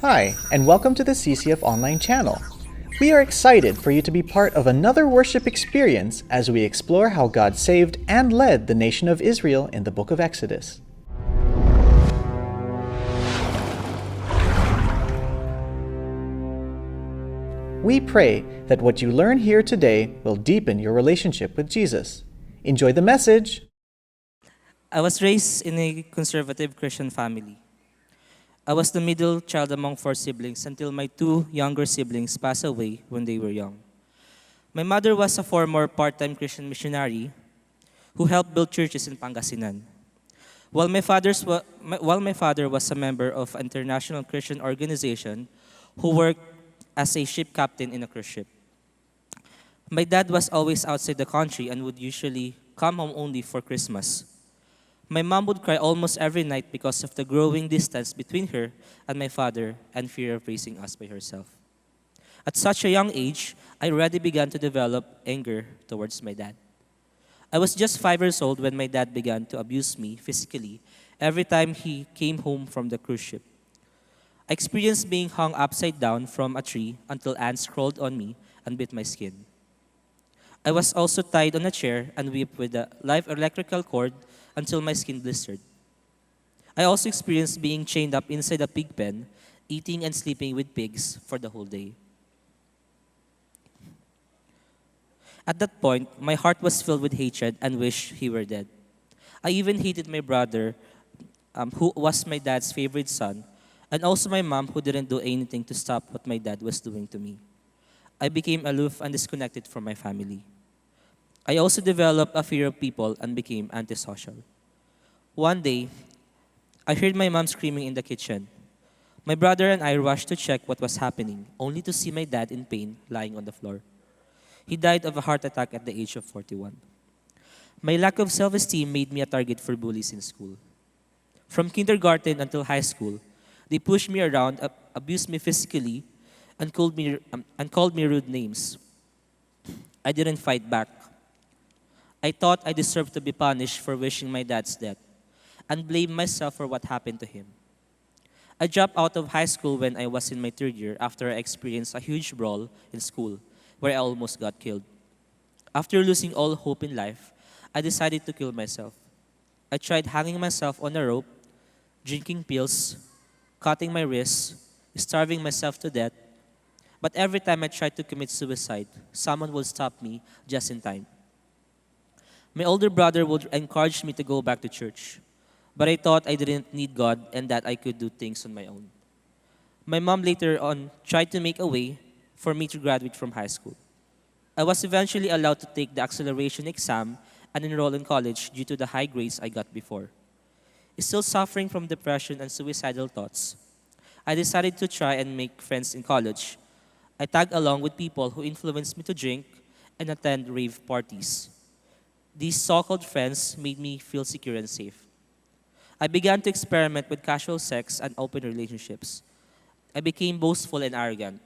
Hi, and welcome to the CCF Online channel. We are excited for you to be part of another worship experience as we explore how God saved and led the nation of Israel in the book of Exodus. We pray that what you learn here today will deepen your relationship with Jesus. Enjoy the message! I was raised in a conservative Christian family. I was the middle child among four siblings until my two younger siblings passed away when they were young. My mother was a former part-time Christian missionary who helped build churches in Pangasinan. While my father was a member of an international Christian organization who worked as a ship captain in a cruise ship. My dad was always outside the country and would usually come home only for Christmas. My mom would cry almost every night because of the growing distance between her and my father and fear of raising us by herself. At such a young age, I already began to develop anger towards my dad. I was just 5 years old when my dad began to abuse me physically every time he came home from the cruise ship. I experienced being hung upside down from a tree until ants crawled on me and bit my skin. I was also tied on a chair and whipped with a live electrical cord until my skin blistered. I also experienced being chained up inside a pig pen, eating and sleeping with pigs for the whole day. At that point, my heart was filled with hatred and wish he were dead. I even hated my brother, who was my dad's favorite son, and also my mom, who didn't do anything to stop what my dad was doing to me. I became aloof and disconnected from my family. I also developed a fear of people and became antisocial. One day, I heard my mom screaming in the kitchen. My brother and I rushed to check what was happening, only to see my dad in pain lying on the floor. He died of a heart attack at the age of 41. My lack of self-esteem made me a target for bullies in school. From kindergarten until high school, they pushed me around, abused me physically, and called me rude names. I didn't fight back. I thought I deserved to be punished for wishing my dad's death, and blamed myself for what happened to him. I dropped out of high school when I was in my third year after I experienced a huge brawl in school where I almost got killed. After losing all hope in life, I decided to kill myself. I tried hanging myself on a rope, drinking pills, cutting my wrists, starving myself to death, but every time I tried to commit suicide, someone would stop me just in time. My older brother would encourage me to go back to church, but I thought I didn't need God and that I could do things on my own. My mom later on tried to make a way for me to graduate from high school. I was eventually allowed to take the acceleration exam and enroll in college due to the high grades I got before. Still suffering from depression and suicidal thoughts, I decided to try and make friends in college. I tagged along with people who influenced me to drink and attend rave parties. These so-called friends made me feel secure and safe. I began to experiment with casual sex and open relationships. I became boastful and arrogant.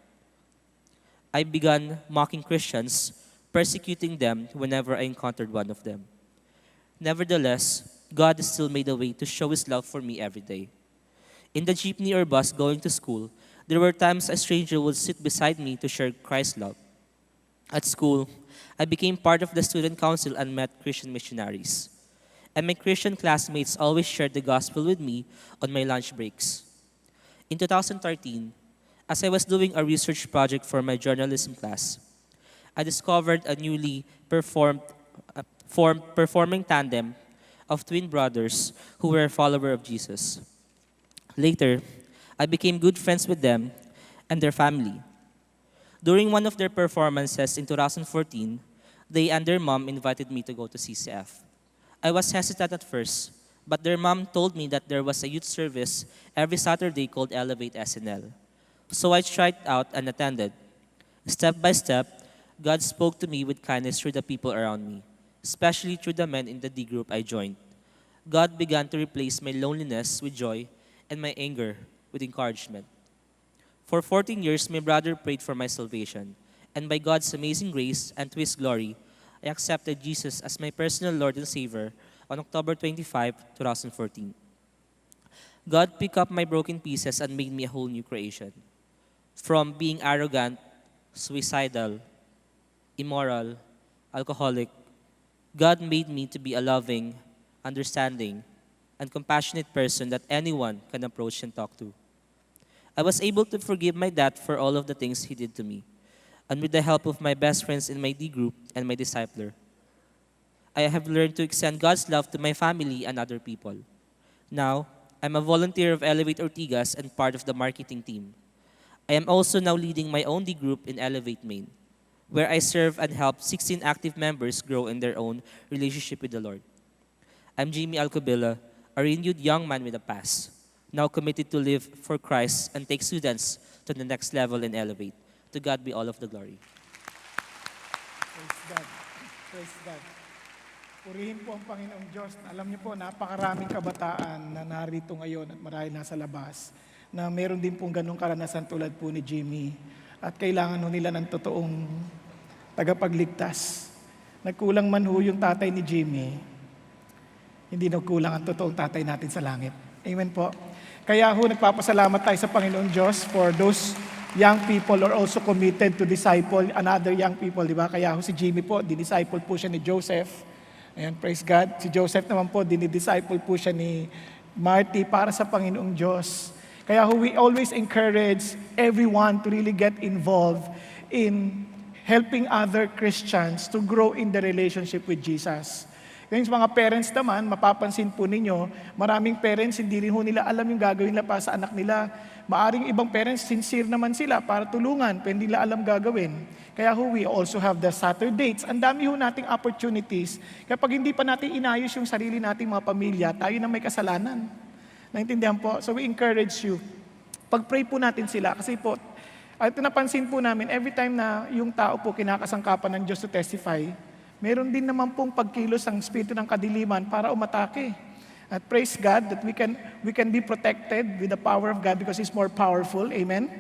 I began mocking Christians, persecuting them whenever I encountered one of them. Nevertheless, God still made a way to show His love for me every day. In the jeepney or bus going to school, there were times a stranger would sit beside me to share Christ's love. At school, I became part of the student council and met Christian missionaries. And my Christian classmates always shared the gospel with me on my lunch breaks. In 2013, as I was doing a research project for my journalism class, I discovered a newly formed performing tandem of twin brothers who were a follower of Jesus. Later, I became good friends with them and their family. During one of their performances in 2014, they and their mom invited me to go to CCF. I was hesitant at first, but their mom told me that there was a youth service every Saturday called Elevate SNL. So I tried out and attended. Step by step, God spoke to me with kindness through the people around me, especially through the men in the D group I joined. God began to replace my loneliness with joy and my anger with encouragement. For 14 years, my brother prayed for my salvation, and by God's amazing grace and to His glory, I accepted Jesus as my personal Lord and Savior on October 25, 2014. God picked up my broken pieces and made me a whole new creation. From being arrogant, suicidal, immoral, alcoholic, God made me to be a loving, understanding, and compassionate person that anyone can approach and talk to. I was able to forgive my dad for all of the things he did to me, and with the help of my best friends in my D group and my discipler, I have learned to extend God's love to my family and other people. Now, I'm a volunteer of Elevate Ortigas and part of the marketing team. I am also now leading my own D group in Elevate Maine, where I serve and help 16 active members grow in their own relationship with the Lord. I'm Jimmy Alcobilla, a renewed young man with a past, now committed to live for Christ and take students to the next level and elevate. To God be all of the glory. Praise God. Praise God. Purihin po ang Panginoong Diyos. Alam niyo po, napakaraming kabataan na narito ngayon at marahil nasa labas na meron din pong ganong karanasan tulad po ni Jimmy. At kailangan ho nila ng totoong tagapagligtas. Nagkulang man ho yung tatay ni Jimmy, hindi nagkulang ang totoong tatay natin sa langit. Amen po. Kaya ho, nagpapasalamat tayo sa Panginoong Diyos for those young people are also committed to disciple another young people, di ba? Kaya ho si Jimmy po, dinisciple po siya ni Joseph. Ayan, praise God. Si Joseph naman po, dinidisciple po siya ni Marty para sa Panginoong Diyos. Kaya ho, we always encourage everyone to really get involved in helping other Christians to grow in the relationship with Jesus. Yung mga parents naman, mapapansin po ninyo, maraming parents hindi rin ho nila alam yung gagawin nila para sa anak nila. Maaring ibang parents, sincere naman sila para tulungan, pero hindi nila alam gagawin. Kaya ho, we also have the Saturdays. Ang dami ho nating opportunities. Kapag hindi pa natin inayos yung sarili nating mga pamilya, tayo na may kasalanan. Naintindihan po? So we encourage you. Pag-pray po natin sila. Kasi po, at napansin po namin, every time na yung tao po kinakasangkapan ng Diyos to testify, meron din naman pong pagkilos ang espiritu ng kadiliman para umatake. At praise God that we can be protected with the power of God because He's more powerful. Amen?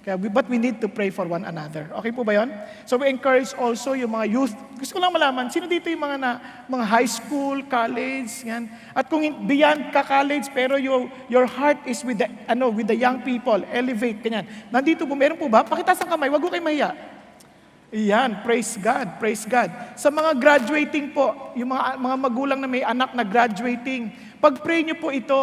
But we need to pray for one another. Okay po ba yun? So we encourage also yung mga youth. Gusto ko lang malaman, sino dito yung mga high school, college, yan. At kung beyond ka-college, pero your heart is with the young people, elevate, ganyan. Nandito po, meron po ba? Pakitaas ang kamay, wag ko kayo mahiya. Iyan, praise God, praise God. Sa mga graduating po, yung mga magulang na may anak na graduating, pag-pray nyo po ito.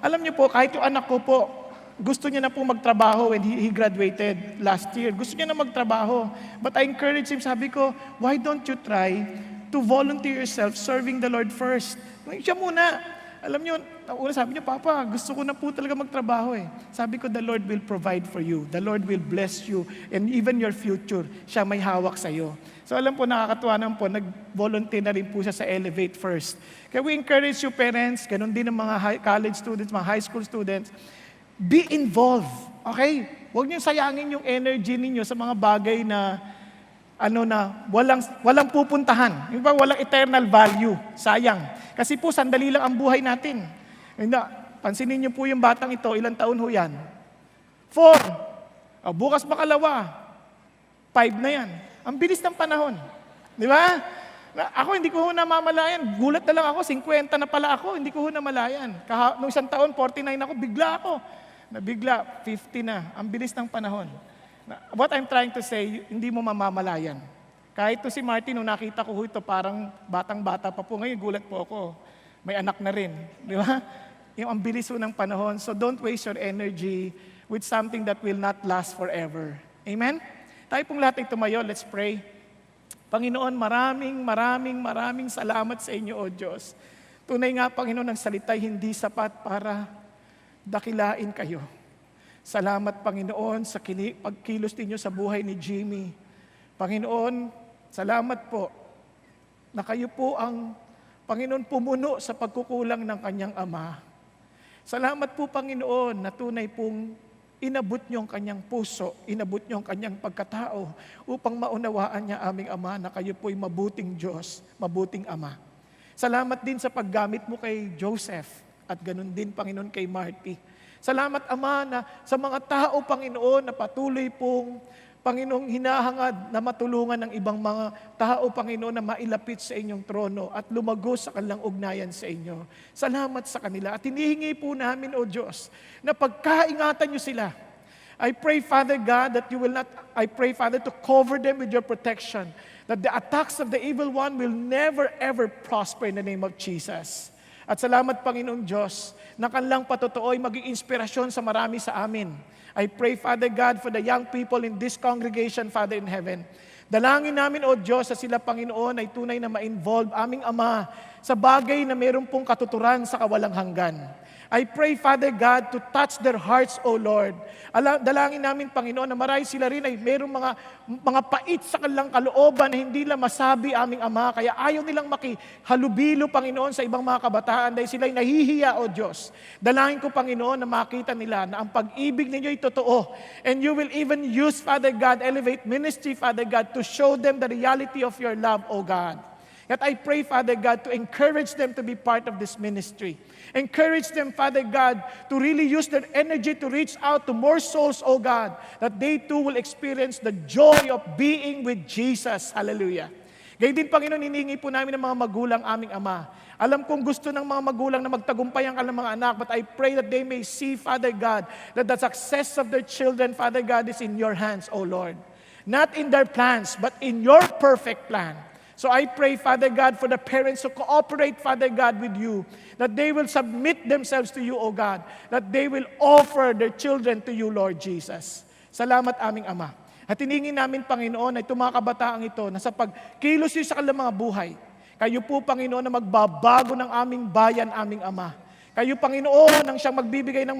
Alam nyo po, kahit yung anak ko po, gusto niya na po magtrabaho when he graduated last year. Gusto niya na magtrabaho. But I encourage him, sabi ko, why don't you try to volunteer yourself serving the Lord first? Siya muna. Alam niyo, una sabi niya, Papa, gusto ko na po talaga magtrabaho eh. Sabi ko, the Lord will provide for you. The Lord will bless you. And even your future, siya may hawak sa iyo. So alam po, nakakatuwa naman po, nag-volunteer na rin po siya sa Elevate First. Kaya we encourage you parents, ganun din ang mga college students, mga high school students, be involved. Okay? Huwag niyo sayangin yung energy ninyo sa mga bagay na walang pupuntahan. Yung ba, walang eternal value. Sayang. Kasi po, sandali lang ang buhay natin. Pansinin niyo po yung batang ito, ilang taon ho yan? 4. Bukas makalawa. 5 na yan. Ang bilis ng panahon. Di ba? Ako, hindi ko ho namamalayan. Gulat na lang ako, 50 na pala ako, hindi ko ho namalayan. Nung isang taon, 49 ako, bigla ako. Nabigla, 50 na. Ang bilis ng panahon. What I'm trying to say, hindi mo mamamalayan. Kahit to si Martin, nung nakita ko ito, parang batang-bata pa po. Ngayon, gulat po ako. May anak na rin. Di ba? Yung ang bilis po ng panahon. So don't waste your energy with something that will not last forever. Amen? Tayo pong lahat ay tumayo. Let's pray. Panginoon, maraming salamat sa inyo, O Diyos. Tunay nga, Panginoon, ang salita'y hindi sapat para dakilain kayo. Salamat, Panginoon, sa pagkilos ninyo sa buhay ni Jimmy. Panginoon, salamat po na kayo po ang, Panginoon, pumuno sa pagkukulang ng kanyang ama. Salamat po, Panginoon, na tunay pong inabot niyo ang kanyang puso, inabot niyo ang kanyang pagkatao upang maunawaan niya aming Ama na kayo po'y mabuting Diyos, mabuting Ama. Salamat din sa paggamit mo kay Joseph at ganun din, Panginoon, kay Marty. Salamat, Ama, na sa mga tao, Panginoon, na patuloy pong Panginoong hinahangad na matulungan ng ibang mga tao, Panginoon, na mailapit sa inyong trono at lumago sa kanilang ugnayan sa inyo. Salamat sa kanila. At hinihingi po namin, O Diyos, na pagkaingatan niyo sila. I pray, Father God, that you will not, I pray, Father, to cover them with your protection, that the attacks of the evil one will never, ever prosper in the name of Jesus. At salamat, Panginoong Diyos, na kanilang patotoo'y maging inspirasyon sa marami sa amin. I pray, Father God, for the young people in this congregation, Father in heaven. Dalangin namin, O Diyos, sa sila, Panginoon, ay tunay na ma-involve aming Ama sa bagay na mayroon pong katuturan sa kawalang hanggan. I pray, Father God, to touch their hearts, O Lord. Dalangin namin, Panginoon, na marahil sila rin ay mayroong mga pait sa kanilang kalooban na hindi lang masabi aming Ama. Kaya ayaw nilang makihalubilo, Panginoon, sa ibang mga kabataan dahil sila'y nahihiya, O Diyos. Dalangin ko, Panginoon, na makita nila na ang pag-ibig ninyo ay totoo. And you will even use, Father God, Elevate Ministry, Father God, to show them the reality of your love, O God. Yet I pray, Father God, to encourage them to be part of this ministry. Encourage them, Father God, to really use their energy to reach out to more souls, O God, that they too will experience the joy of being with Jesus. Hallelujah. Gayun din, Panginoon, hiningi po namin ng mga magulang aming Ama. Alam kong gusto ng mga magulang na magtagumpay ang kanilang mga anak, but I pray that they may see, Father God, that the success of their children, Father God, is in your hands, O Lord. Not in their plans, but in your perfect plan. So I pray, Father God, for the parents who cooperate, Father God, with you, that they will submit themselves to you, O God, that they will offer their children to you, Lord Jesus. Salamat, aming Ama. At hiningin namin, Panginoon, ay itong mga kabataang ito na sa pagkilos sa kanilang mga buhay, kayo po, Panginoon, na magbabago ng aming bayan, aming Ama. Kayo, Panginoon, ang siyang magbibigay ng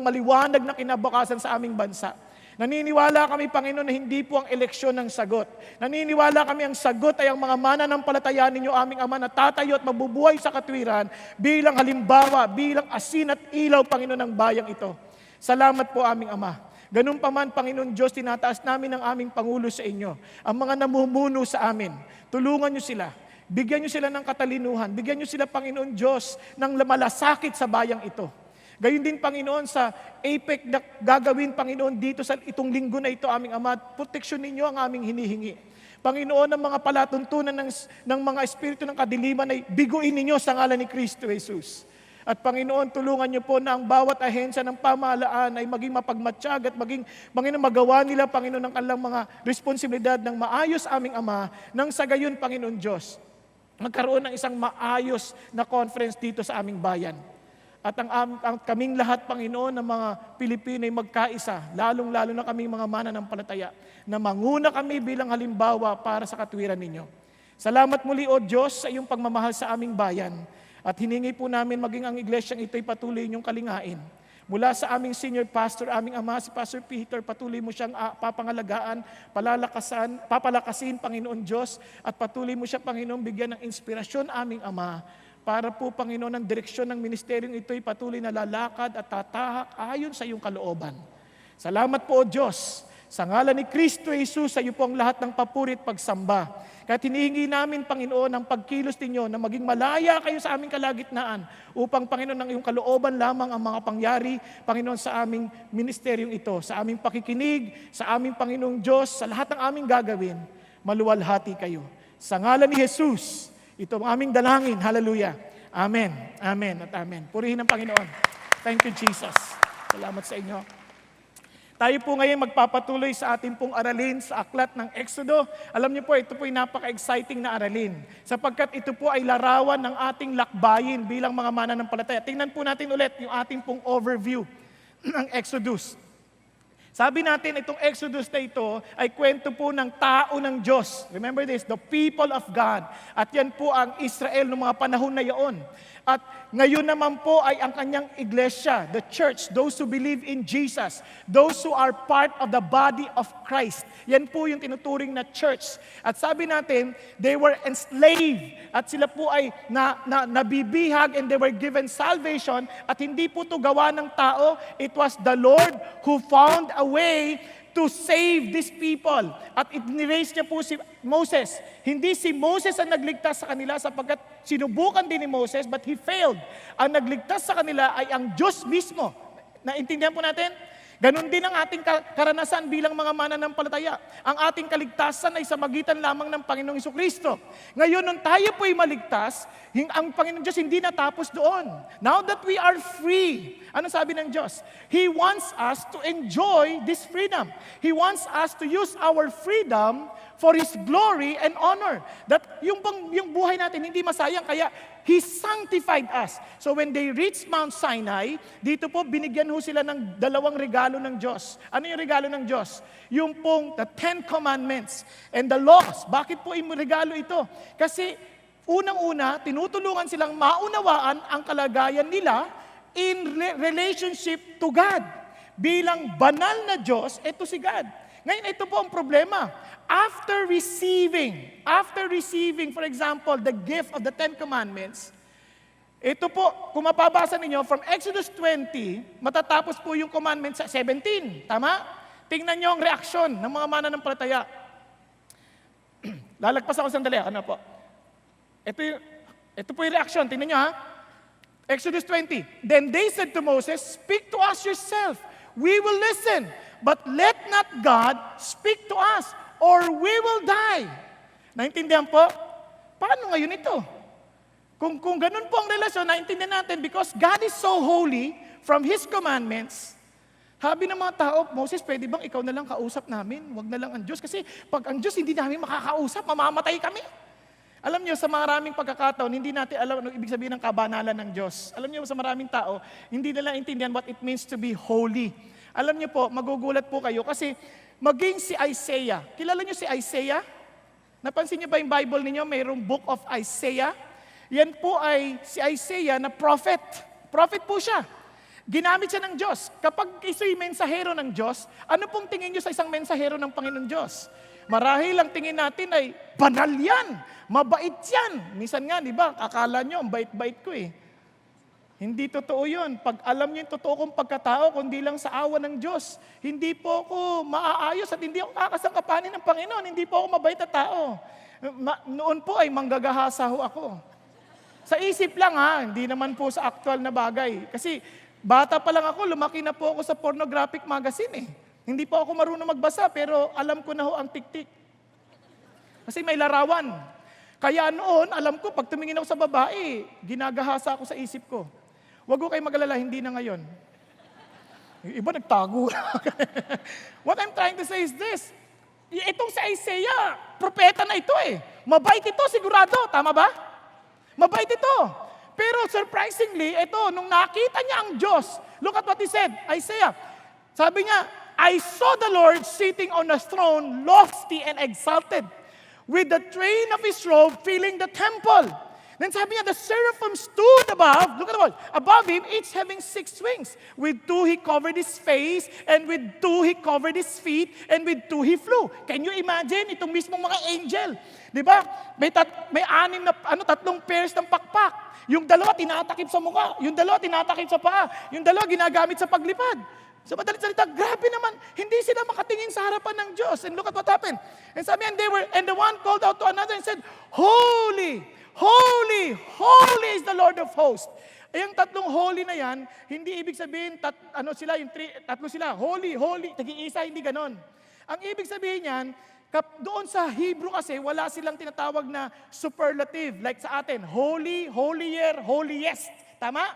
maliwanag na kinabukasan sa aming bansa. Naniniwala kami, Panginoon, na hindi po ang eleksyon ng sagot. Naniniwala kami ang sagot ay ang mga mananampalataya ninyo, aming Ama, na tatayo at mabubuhay sa katwiran bilang halimbawa, bilang asin at ilaw, Panginoon, ng bayang ito. Salamat po, aming Ama. Ganun pa man, Panginoon Diyos, tinataas namin ang aming Pangulo sa inyo. Ang mga namumuno sa amin, tulungan niyo sila. Bigyan niyo sila ng katalinuhan. Bigyan niyo sila, Panginoon Diyos, ng malasakit sa bayang ito. Gayun din, Panginoon, sa APEC na gagawin, Panginoon, dito sa itong linggo na ito, aming Ama, proteksyon ninyo ang aming hinihingi. Panginoon, ang mga palatuntunan ng mga espiritu ng kadiliman ay biguin ninyo sa ngalan ni Kristo Jesus. At Panginoon, tulungan niyo po na ang bawat ahensya ng pamahalaan ay maging mapagmatsyag at maging, Panginoon, magawa nila, Panginoon, ng kanilang mga responsibilidad ng maayos, aming Ama, nang sa gayon, Panginoon Diyos, magkaroon ng isang maayos na conference dito sa aming bayan. At ang kaming lahat, Panginoon, ng mga Pilipino ay magkaisa, lalong-lalo na kaming mga mananampalataya, na manguna kami bilang halimbawa para sa katwiran ninyo. Salamat muli, O Diyos, sa iyong pagmamahal sa aming bayan. At hiningi po namin maging ang iglesyang ito'y patuloy niyong kalingain. Mula sa aming senior pastor, aming Ama, si Pastor Peter, patuloy mo siyang papangalagaan, papalakasin, Panginoon Diyos, at patuloy mo siya, Panginoon, bigyan ng inspirasyon, aming Ama, para po, Panginoon, ang direksyon ng ministeryong ito'y patuloy na lalakad at tatahak ayon sa iyong kalooban. Salamat po, O Diyos. Sa ngalan ni Kristo Jesus, sa iyo po ang lahat ng papuri at pagsamba. Kaya hinihingi namin, Panginoon, ang pagkilos ninyo na maging malaya kayo sa aming kalagitnaan upang, Panginoon, ang iyong kalooban lamang ang mga pangyari, Panginoon, sa aming ministeryong ito, sa aming pakikinig, sa aming Panginoong Diyos, sa lahat ng aming gagawin, maluwalhati kayo. Sa ngalan ni Jesus, ito ang aming dalangin. Hallelujah. Amen. Amen at amen. Purihin ang Panginoon. Thank you, Jesus. Salamat sa inyo. Tayo po ngayon magpapatuloy sa ating pong aralin sa aklat ng Exodo. Alam niyo po, ito po ay napaka-exciting na aralin. Sapagkat ito po ay larawan ng ating lakbayin bilang mga mananampalataya. Tingnan po natin ulit yung ating pong overview ng Exodus. Sabi natin, itong Exodus na ito ay kwento po ng tao ng Diyos. Remember this, the people of God. At yan po ang Israel noong mga panahon na yaon. At ngayon naman po ay ang kanyang iglesia, the church, those who believe in Jesus, those who are part of the body of Christ. Yan po yung tinuturing na church. At sabi natin, they were enslaved at sila po ay nabibihag and they were given salvation at hindi po ito gawa ng tao. It was the Lord who found a way to save these people. At iniraise niya po si Moses. Hindi si Moses ang nagligtas sa kanila sapagkat sinubukan din ni Moses but he failed. Ang nagligtas sa kanila ay ang Diyos mismo. Naintindihan po natin? Ganon din ang ating karanasan bilang mga mananampalataya. Ang ating kaligtasan ay sa magitan lamang ng Panginoong Jesucristo. Ngayon, nung tayo po'y maligtas, ang Panginoong Diyos hindi natapos doon. Now that we are free, ano sabi ng Diyos? He wants us to enjoy this freedom. He wants us to use our freedom for His glory and honor. That yung buhay natin hindi masayang, kaya He sanctified us. So when they reached Mount Sinai, dito po binigyan ho sila ng dalawang regalo ng Diyos. Ano yung regalo ng Diyos? Yung pong the 10 Commandments and the laws. Bakit po yung regalo ito? Kasi unang-una, tinutulungan silang maunawaan ang kalagayan nila in relationship to God. Bilang banal na Diyos, ito si God. Ngayon, ito po ang problema. After receiving, for example, the gift of the 10 Commandments, ito po, kung mapabasa ninyo, from Exodus 20, matatapos po yung commandment sa 17. Tama? Tingnan nyo ang reaksyon ng mga mananampalataya. Lalagpas ako sandali. Ano po? Ito po yung reaksyon. Tingnan nyo ha. Exodus 20. Then they said to Moses, "Speak to us yourself. We will listen. But let not God speak to us, or we will die." Naintindihan po? Paano ngayon ito? Kung ganun po ang relasyon, naintindihan natin, because God is so holy from His commandments. Sabi ng mga tao, Moses, pwede bang ikaw na lang kausap namin? Huwag na lang ang Diyos. Kasi pag ang Diyos hindi namin makakausap, mamamatay kami. Alam niyo, sa maraming pagkakataon, hindi natin alam ano ibig sabihin ng kabanalan ng Diyos. Alam niyo, sa maraming tao, hindi nila intindihan what it means to be holy. Alam niyo po, magugulat po kayo kasi maging si Isaiah. Kilala niyo si Isaiah? Napansin niyo ba yung Bible niyo? Mayroong book of Isaiah. Yan po ay si Isaiah na prophet. Prophet po siya. Ginamit siya ng Diyos. Kapag isa'y mensahero ng Diyos, ano pong tingin niyo sa isang mensahero ng Panginoon Diyos? Marahil ang tingin natin ay, banal yan, mabait yan. Minsan nga, di ba, akala niyo, ang bait-bait ko eh. Hindi totoo yun. Pag alam niyo yung totoo kong pagkatao, kundi lang sa awa ng Diyos, hindi po ako maaayos at hindi ako kakasangkapanin ng Panginoon. Hindi po ako mabait na tao. Noon po ay manggagahasa ho ako. Sa isip lang ha, hindi naman po sa aktual na bagay. Kasi bata pa lang ako, lumaki na po ako sa pornographic magazine eh. Hindi po ako marunong magbasa, pero alam ko na ho ang tik-tik. Kasi may larawan. Kaya noon, alam ko, pag tumingin ako sa babae, ginagahasa ako sa isip ko. Huwag ko kayo mag-alala, hindi na ngayon. Yung iba nagtago. What I'm trying to say is this. Itong sa Isaiah, propeta na ito eh. Mabait ito, sigurado. Tama ba? Mabait ito. Pero surprisingly, ito, nung nakita niya ang Diyos, look at what he said, Isaiah. Sabi niya, I saw the Lord sitting on a throne, lofty and exalted, with the train of His robe filling the temple. Then sabi niya, the seraphim stood above, look at the word, above Him, each having 6 wings. With 2 He covered His face, and with 2 He covered His feet, and with 2 He flew. Can you imagine itong mismong mga angel? Di ba? May 6 na, 3 pairs ng pakpak. Yung 2 tinatakip sa mukha, yung 2 tinatakip sa paa, yung 2 ginagamit sa paglipad. Sa madalit salita, grabe naman, hindi sila makatingin sa harapan ng Diyos. And look at what happened. And sabi, and the one called out to another and said, Holy, holy, holy is the Lord of hosts. Ay, ang 3 holy na yan, hindi ibig sabihin, 3 sila, holy, holy, tagi-isa, hindi ganon. Ang ibig sabihin yan, doon sa Hebrew kasi, wala silang tinatawag na superlative, like sa atin, holy, holier, holiest. Tama?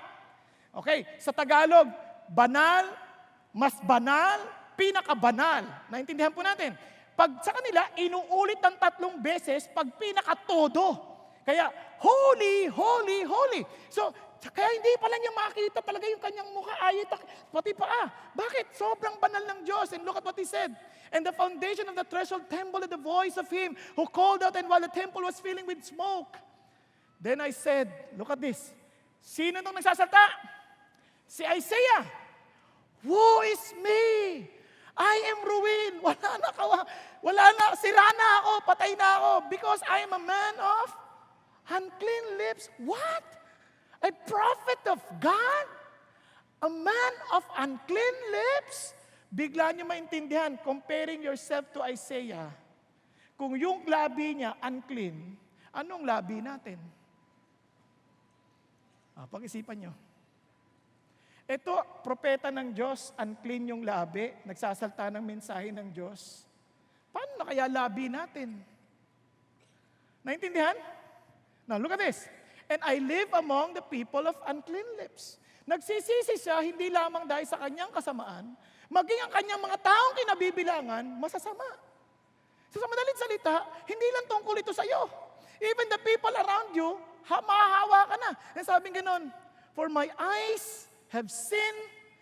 Okay, sa Tagalog, banal, mas banal, pinakabanal. Naintindihan po natin. Pag sa kanila, inuulit ng 3 beses pag pinakatodo. Kaya, holy, holy, holy. So, kaya hindi pala niya makita talaga yung kanyang mukha, ayit, pati paa. Bakit? Sobrang banal ng Diyos. And look at what He said. And the foundation of the threshold temple at the voice of Him who called out, and while the temple was filling with smoke. Then I said, look at this. Sino nung nagsasalta? Si Isaiah. Woe is me! I am ruined. Wala na, sira na ako, patay na ako, because I am a man of unclean lips. What? A prophet of God? A man of unclean lips? Bigla niyo maintindihan, comparing yourself to Isaiah. Kung yung labi niya unclean, anong labi natin? Pag-isipan niyo. Ito, propeta ng Diyos, unclean yung labi, nagsasalta ng mensahe ng Diyos. Paano na kaya labi natin? Naintindihan? Now, look at this. And I live among the people of unclean lips. Nagsisisi siya hindi lamang dahil sa kanyang kasamaan, maging ang kanyang mga taong kinabibilangan, masasama. So sa madaling salita, hindi lang tungkol ito sa iyo. Even the people around you, mahahawa ka na. And sabing ganon, for my eyes have seen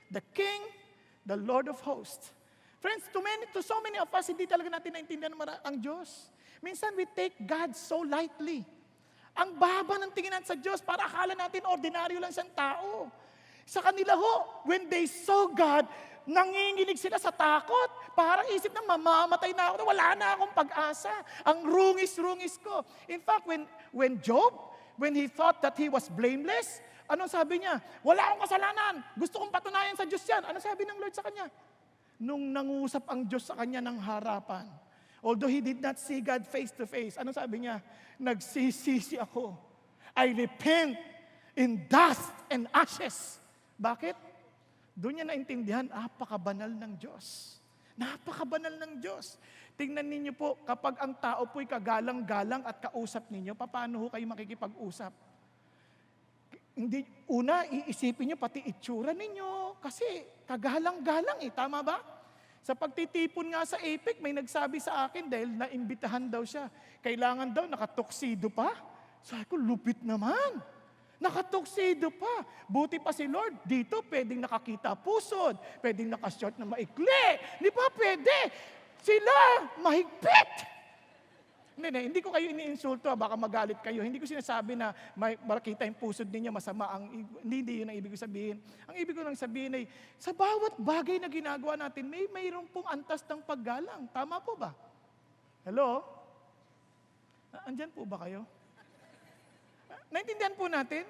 the King, the Lord of hosts. Friends, to so many of us, hindi talaga natin naintindihan ang Diyos. Minsan we take God so lightly. Ang baba ng tingin natin sa Diyos, para akala natin ordinaryo lang siyang tao. Sa kanila ho, when they saw God, nanginginig sila sa takot. Parang isip na mamamatay na ako, wala na akong pag-asa. Ang rungis-rungis ko. In fact, when Job, when he thought that he was blameless, ano sabi niya? Wala akong kasalanan. Gusto kong patunayan sa Diyos yan. Ano sabi ng Lord sa kanya? Nung nangusap ang Diyos sa kanya ng harapan, although he did not see God face to face, ano sabi niya? Nagsisisi ako. I repent in dust and ashes. Bakit? Doon niya naintindihan, napakabanal ng Diyos. Napakabanal ng Diyos. Tingnan ninyo po, kapag ang tao po'y kagalang-galang at kausap ninyo, paano ho kayo makikipag-usap? Hindi, una, iisipin nyo pati itsura ninyo. Kasi kagalang-galang tama ba? Sa pagtitipon nga sa APEC, may nagsabi sa akin dahil naimbitahan daw siya. Kailangan daw nakatuksido pa. Sabi ko, lupit naman. Nakatuksido pa. Buti pa si Lord, dito pwedeng nakakita pusod, pwedeng nakashort na maikli. Di ba pwede? Sila, mahigpit. Hindi ko kayo iniinsulto, baka magalit kayo. Hindi ko sinasabi na makita yung pusod ninyo masama. Hindi yun ang ibig sabihin. Ang ibig ko lang sabihin ay, sa bawat bagay na ginagawa natin, mayroon pong antas ng paggalang. Tama po ba? Hello? Andyan po ba kayo? Naintindihan po natin?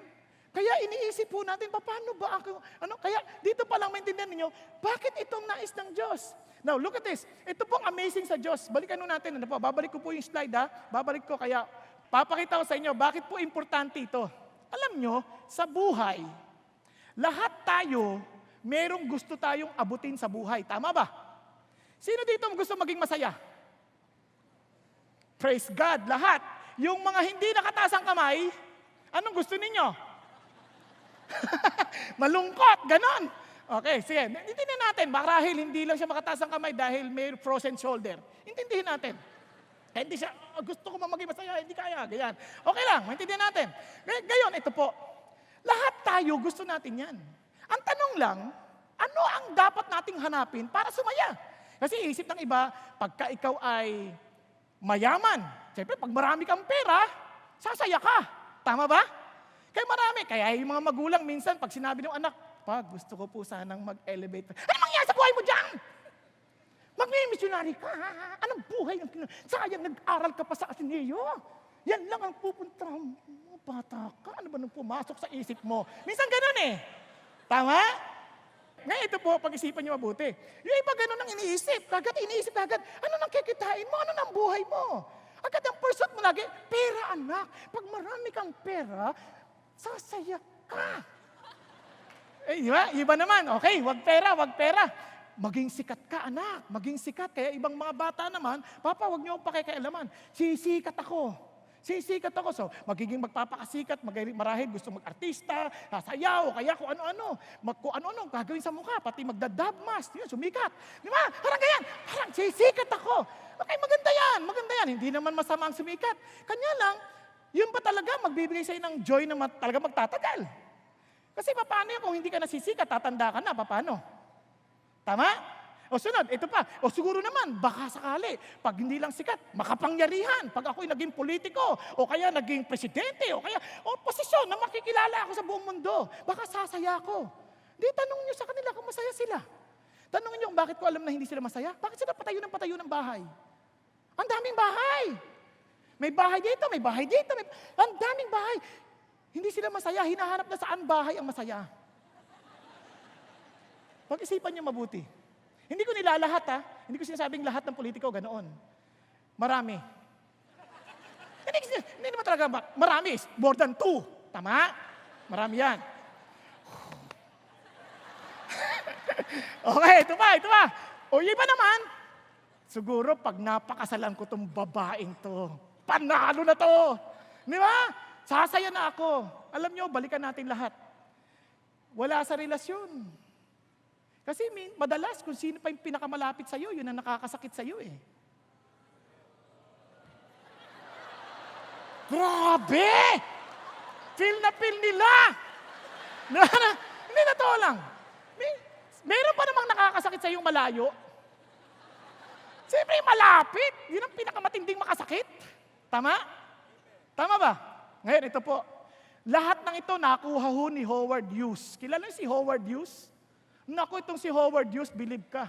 Kaya iniisip po natin, paano ba ako? Kaya dito pa lang maintindihan ninyo, bakit itong nais ng Diyos? Now, look at this. Ito pong amazing sa Diyos. Balikan natin. Babalik ko po yung slide, Babalik ko, kaya papakita ko sa inyo, bakit po importante ito. Alam nyo, sa buhay, lahat tayo, merong gusto tayong abutin sa buhay. Tama ba? Sino dito gusto maging masaya? Praise God, lahat. Yung mga hindi nakataas ang kamay, anong gusto ninyo? Malungkot, ganon. Okay, sige. Intindihin natin. Marahil hindi lang siya makataas ang kamay dahil may frozen shoulder. Intindihin natin. Hindi siya, gusto ko maging masaya, hindi kaya. Ganyan. Okay lang, maintindihan natin. Gayon, ito po. Lahat tayo gusto natin yan. Ang tanong lang, ano ang dapat nating hanapin para sumaya? Kasi isip ng iba, pagka ikaw ay mayaman, siyempre pag marami kang pera, sasaya ka. Tama ba? Kaya yung mga magulang minsan, pag sinabi ng anak, gusto ko po sanang mag-elevate. Ano mangyayari sa buhay mo dyan? Magmi-missionary ka. Anong buhay? Sayang, nag-aral ka pa sa Ateneo. Yan lang ang pupunta mo. Bata ka. Ano ba nang pumasok sa isip mo? Minsan ganun Tama? Ngayon ito po, pag-isipan niyo mabuti. Yung iba ganun ang iniisip. Iniisip agad, ano nang kikitain mo? Ano nang buhay mo? Agad ang pursuit mo lagi, pera anak. Pag marami kang pera, sasaya ka. Iba naman. Okay, wag pera. Maging sikat ka, anak. Maging sikat. Kaya ibang mga bata naman, Papa, wag niyo akong pakikialaman. Sisikat ako. So, magiging magpapakasikat, marahil gusto mag-artista, sasayaw, kaya kung ano-ano. Kung ano-ano, gagawin sa mukha, pati magdadab mask. Yun, sumikat. Di ba? Parang ganyan. Parang sisikat ako. Okay, maganda yan. Hindi naman masama ang sumikat. Kanya lang, yun ba talaga magbibigay sa'yo ng joy na talaga magtatagal? Kasi paano yan kung hindi ka nasisikat, tatanda ka na, paano? Tama? O sunod, ito pa. O siguro naman, baka sakali, pag hindi lang sikat, makapangyarihan. Pag ako'y naging politiko, o kaya naging presidente, o kaya posisyon na makikilala ako sa buong mundo, baka sasaya ako. Di, tanong nyo sa kanila kung masaya sila. Tanong nyo bakit ko alam na hindi sila masaya? Bakit sila patayo ng bahay? Ang daming bahay. May bahay dito, ang daming bahay. Hindi sila masaya, hinahanap na saan bahay ang masaya. Pag-isipan niyo mabuti. Hindi ko nilalahat Hindi ko sinasabing lahat ng politiko ganoon. Marami. Hindi naman talaga marami. More than 2. Tama? Marami yan. Okay, ito pa. O iba naman, siguro pag napakasalan ko tong babaeng to, panalo na to. Di ba? Sasaya na ako. Alam nyo, balikan natin lahat. Wala sa relasyon. Kasi madalas, kung sino pa yung pinakamalapit sa'yo, yun ang nakakasakit sa'yo eh. Grabe! Feel na feel nila! Hindi na to lang. Meron pa namang nakakasakit sa'yo malayo. Siyempre, malapit. Yun ang pinakamatinding makasakit. Tama? Tama ba? Ngayon, ito po. Lahat ng ito nakuha ho ni Howard Hughes. Kilala niyo si Howard Hughes? Naku, itong si Howard Hughes, believe ka.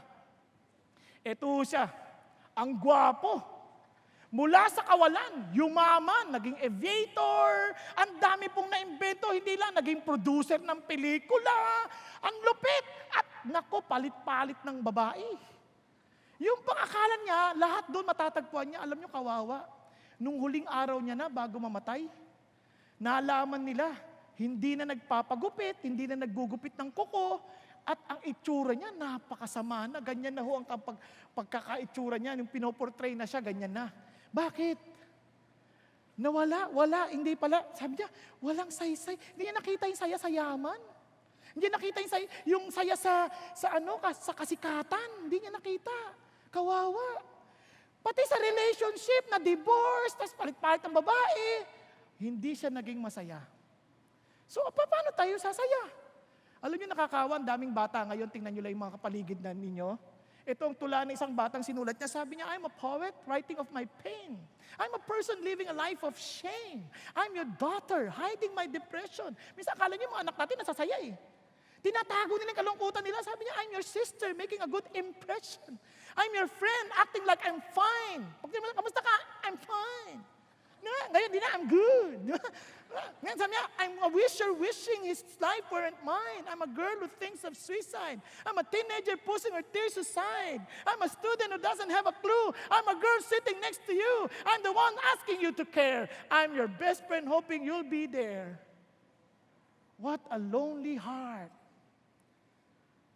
Ito siya. Ang gwapo. Mula sa kawalan, yumaman, naging aviator, ang dami pong naimbento, hindi lang, naging producer ng pelikula, ang lupit, at naku, palit-palit ng babae. Yung pangakala niya, lahat doon matatagpuan niya, alam niyo kawawa, nung huling araw niya na bago mamatay, nalaman nila, hindi na nagpapagupit, hindi na naggugupit ng kuko, at ang itsura niya, napakasama na, ganyan na ho ang pagkakaitsura niya, yung pinoportray na siya, ganyan na. Bakit? Wala, hindi pala. Sabi niya, walang saysay. Hindi niya nakita yung saya sa yaman. Hindi niya nakita yung saya sa kasikatan. Hindi niya nakita. Kawawa. Pati sa relationship na divorce, tapos palit-palit ang babae, hindi siya naging masaya. So, paano tayo sasaya? Alam niyo, nakakawa, daming bata ngayon, tingnan niyo lang yung mga kapaligid na ninyo. Ito ang tula ng isang batang sinulat niya. Sabi niya, I'm a poet writing of my pain. I'm a person living a life of shame. I'm your daughter hiding my depression. Minsan akala niyo mga anak natin nasasaya eh. Tinatago nila yung kalungkutan nila. Sabi niya, I'm your sister making a good impression. I'm your friend acting like I'm fine. Pag tinanong, kamusta ka? I'm fine. Ngayon, di na, I'm good. Ngayon sabi niya, I'm a wisher wishing his life weren't mine. I'm a girl who thinks of suicide. I'm a teenager pushing her tears aside. I'm a student who doesn't have a clue. I'm a girl sitting next to you. I'm the one asking you to care. I'm your best friend hoping you'll be there. What a lonely heart.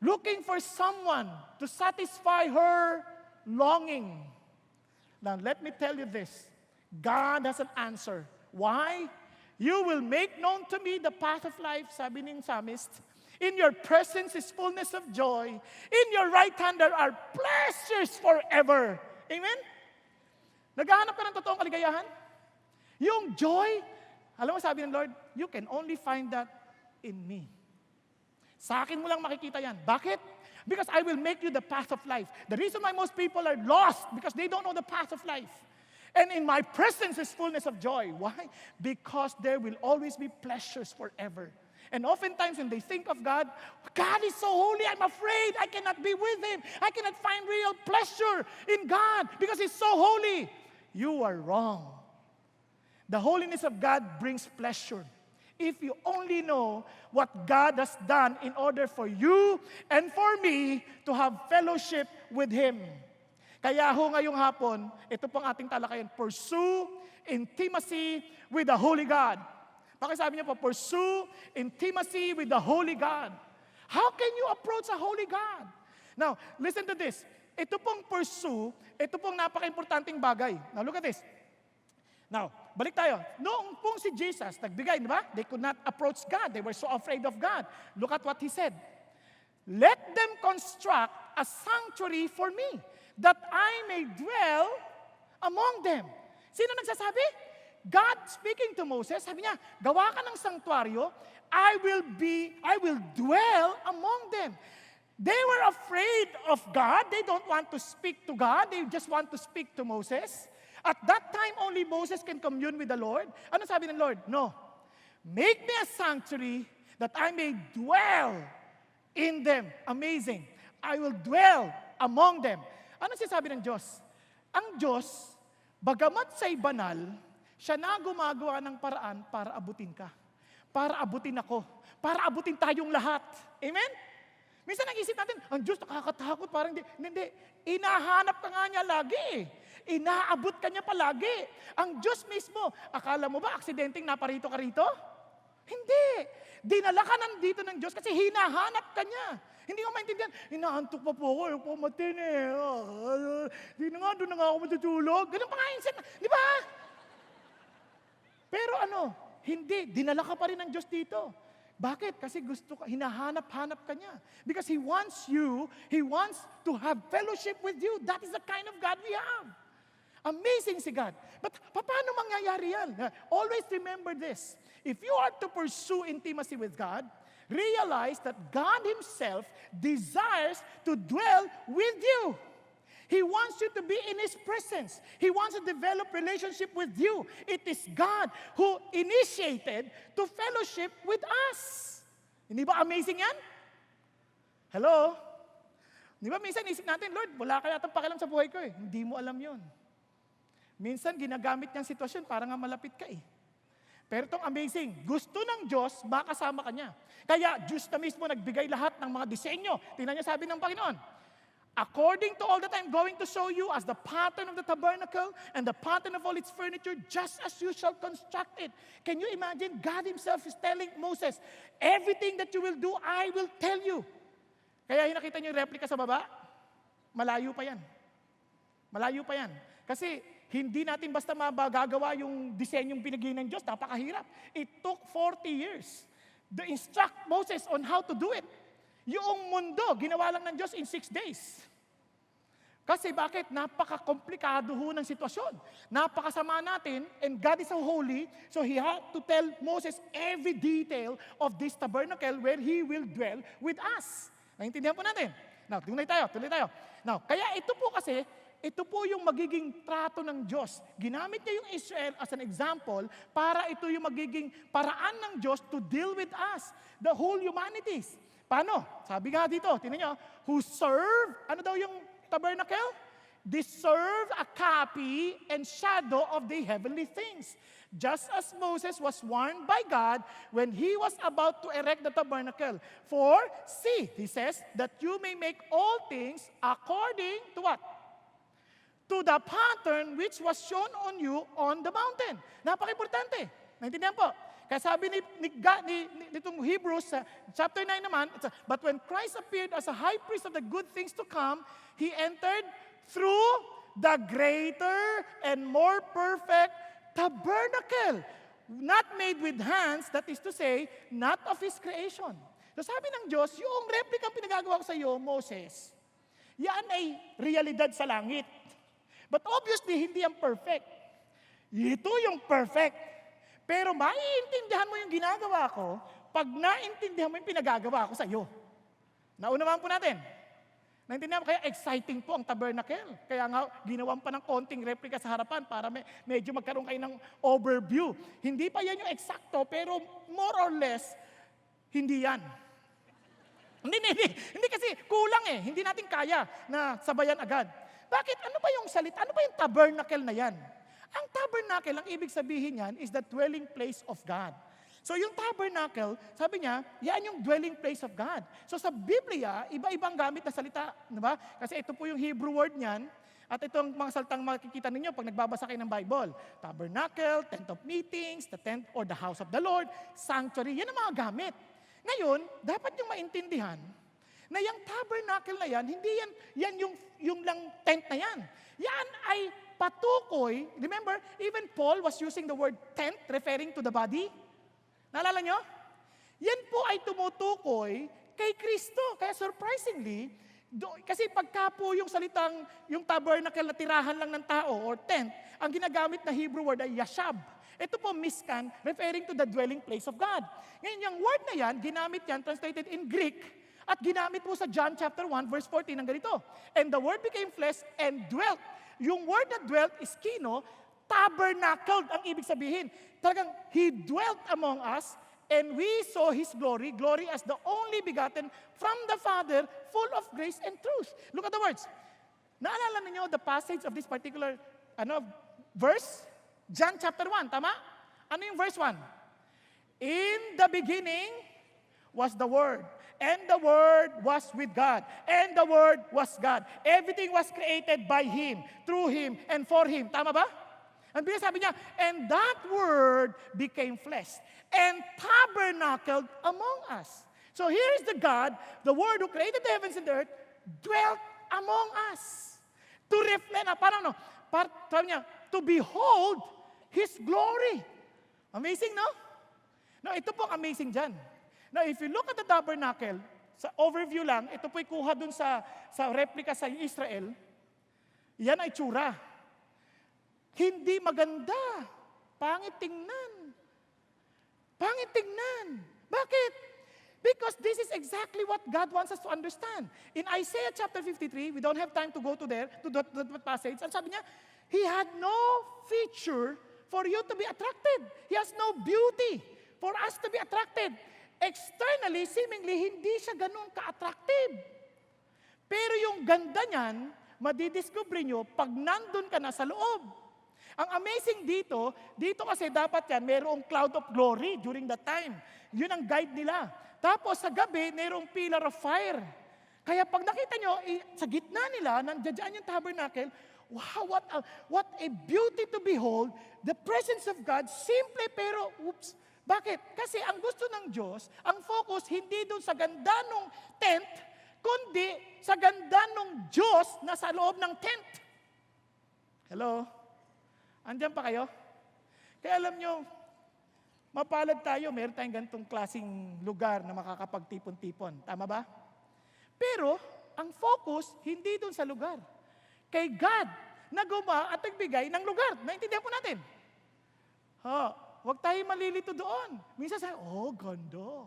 Looking for someone to satisfy her longing. Now, let me tell you this. God has an answer. Why? You will make known to me the path of life, sabi ng psalmist. In your presence is fullness of joy. In your right hand there are pleasures forever. Amen? Naghahanap ka ng totoong kaligayahan? Yung joy, alam mo sabi ng Lord, you can only find that in me. Sa akin mo lang makikita yan. Bakit? Because I will make you the path of life. The reason why most people are lost, because they don't know the path of life. And in my presence is fullness of joy. Why? Because there will always be pleasures forever. And oftentimes when they think of God, God is so holy, I'm afraid I cannot be with Him. I cannot find real pleasure in God because He's so holy. You are wrong. The holiness of God brings pleasure. If you only know what God has done in order for you and for me to have fellowship with Him. Kaya ho ngayong hapon, ito pong ating talakayan, pursue intimacy with the Holy God. Pakisabi niyo po, pursue intimacy with the Holy God. How can you approach a Holy God? Now, listen to this. Ito pong pursue, ito pong napaka-importanting bagay. Now, look at this. Now, balik tayo. Noong pong si Jesus, nagbigay, di ba? They could not approach God. They were so afraid of God. Look at what He said. Let them construct a sanctuary for me, that I may dwell among them. Sino nagsasabi? God speaking to Moses, sabi niya, gawa ka ng sanctuaryo, I will dwell among them. They were afraid of God. They don't want to speak to God. They just want to speak to Moses. At that time, only Moses can commune with the Lord. Ano sabi ng Lord? No. Make me a sanctuary that I may dwell in them. Amazing. I will dwell among them. Ano sinasabi ng Diyos? Ang Diyos, bagamat siya'y banal, siya na gumagawa ng paraan para abutin ka. Para abutin ako. Para abutin tayong lahat. Amen? Minsan nag-isip natin, ang Diyos nakakatakot, parang hindi. Inahanap ka nga niya lagi. Inaabot ka niya palagi. Ang Diyos mismo, akala mo ba aksidenteng naparito ka rito? Hindi. Dinala ka nandito ng Diyos kasi hinahanap ka niya. Hindi ko maintindihan. Inaantok pa po ako. Yung pumatin eh. Di na nga, doon na nga ako matutulog. Ganun pa nga yung di ba? Pero hindi. Dinala ka pa rin ng Diyos dito. Bakit? Kasi hinahanap-hanap ka niya. Because He wants to have fellowship with you. That is the kind of God we have. Amazing si God. But paano mangyayari yan? Always remember this. If you are to pursue intimacy with God, realize that God Himself desires to dwell with you. He wants you to be in His presence. He wants to develop relationship with you. It is God who initiated to fellowship with us. Hindi ba amazing yan? Hello? Di ba minsan isip natin, Lord, wala ka yatang pakialam sa buhay ko eh. Hindi mo alam yun. Minsan ginagamit niyang sitwasyon para nga malapit ka eh. Pero itong amazing, gusto ng Diyos, makasama ka niya. Kaya Diyos na mismo nagbigay lahat ng mga disenyo. Tingnan niyo sabi ng Panginoon, according to all that I'm going to show you as the pattern of the tabernacle and the pattern of all its furniture, just as you shall construct it. Can you imagine? God Himself is telling Moses, everything that you will do, I will tell you. Kaya yung nakita niyo yung replica sa baba, malayo pa yan. Malayo pa yan. Kasi hindi natin basta magagawa yung disenyong pinagay ng Diyos, napakahirap. It took 40 years to instruct Moses on how to do it. Yung mundo, ginawa lang ng Diyos in 6 days. Kasi bakit? Napaka-komplikado ho ng sitwasyon. Napakasama natin, and God is so holy, so He had to tell Moses every detail of this tabernacle where He will dwell with us. Naintindihan po natin? Now, tuloy tayo. Now, kaya ito po yung magiging trato ng Diyos. Ginamit niya yung Israel as an example para ito yung magiging paraan ng Diyos to deal with us, the whole humanities. Paano? Sabi nga dito, tingnan nyo, who serve, ano daw yung tabernacle? They serve a copy and shadow of the heavenly things. Just as Moses was warned by God when he was about to erect the tabernacle. For, see, he says, that you may make all things according to what? To the pattern which was shown on you on the mountain. Napaka-importante. Naintindihan po? Kaya sabi nitong Hebrews, chapter 9 naman, but when Christ appeared as a high priest of the good things to come, He entered through the greater and more perfect tabernacle, not made with hands, that is to say, not of His creation. So sabi ng Diyos, yung replica pinagagawa ko sa iyo, Moses, yan ay realidad sa langit. But obviously, hindi yan perfect. Ito yung perfect. Pero maiintindihan mo yung ginagawa ko pag naintindihan mo yung pinagagawa ko sa iyo. Naunawahan po natin. Naintindihan mo, kaya exciting po ang tabernacle. Kaya nga, ginawan pa ng konting replica sa harapan para medyo magkaroon kayo ng overview. Hindi pa yan yung eksakto, pero more or less, hindi yan. Hindi kasi kulang eh. Hindi natin kaya na sabayan agad. Bakit? Ano ba yung salita? Ano ba yung tabernacle na yan? Ang tabernacle, ang ibig sabihin yan is the dwelling place of God. So yung tabernacle, sabi niya, yan yung dwelling place of God. So sa Biblia, iba-ibang gamit na salita. Diba? Kasi ito po yung Hebrew word niyan. At itong mga salitang makikita ninyo pag nagbabasa kayo ng Bible. Tabernacle, tent of meetings, the tent or the house of the Lord, sanctuary, yan ang mga gamit. Ngayon, dapat yung maintindihan na yung tabernacle na yan, hindi yan yung lang tent na yan. Yan ay patukoy. Remember, even Paul was using the word tent referring to the body. Naalala nyo? Yan po ay tumutukoy kay Kristo. Kaya surprisingly, kasi pagka po yung salitang, yung tabernacle na tirahan lang ng tao or tent, ang ginagamit na Hebrew word ay yashab. Ito po miskan, referring to the dwelling place of God. Ngayon, yung word na yan, ginamit yan, translated in Greek, at ginamit po sa John chapter 1, verse 14 ng ganito. And the word became flesh and dwelt. Yung word na dwelt is kino, tabernacled ang ibig sabihin. Talagang, He dwelt among us, and we saw His glory, glory as the only begotten from the Father, full of grace and truth. Look at the words. Naalala niyo the passage of this particular verse? John chapter 1, tama? Ano yung verse 1? In the beginning was the Word, and the Word was with God, and the Word was God. Everything was created by Him, through Him, and for Him. Tama ba? Ang sabi niya, and that Word became flesh, and tabernacled among us. So here is the God, the Word who created the heavens and the earth, dwelt among us. To reflect, parang sabi niya, to behold His glory. Amazing, no? No, ito pong amazing dyan. Now, if you look at the tabernacle, sa overview lang, ito po'y kuha dun sa replica sa Israel, yan ay tsura. Hindi maganda. Pangit tingnan. Pangit tingnan. Bakit? Because this is exactly what God wants us to understand. In Isaiah chapter 53, we don't have time to go to that passage, ang sabi niya, He had no feature for you to be attracted. He has no beauty for us to be attracted. Externally, seemingly, hindi siya ganun ka-attractive. Pero yung ganda niyan, madidiscover nyo pag nandun ka na sa loob. Ang amazing dito kasi dapat yan, mayroong cloud of glory during that time. Yun ang guide nila. Tapos sa gabi, mayroong pillar of fire. Kaya pag nakita nyo, sa gitna nila, nandiyan yung tabernacle, wow, what a beauty to behold. The presence of God, simple pero, bakit? Kasi ang gusto ng Diyos, ang focus hindi doon sa ganda ng tent, kundi sa ganda ng Diyos na sa loob ng tent. Hello? Andiyan pa kayo? Kaya alam nyo, mapalad tayo, meron tayong ganitong klaseng lugar na makakapagtipon-tipon. Tama ba? Pero, ang focus, hindi doon sa lugar. Kay God, na gumawa at nagbigay ng lugar. Naintindihan po natin. Huwag tayo malilito doon. Minsan sabi, ganda.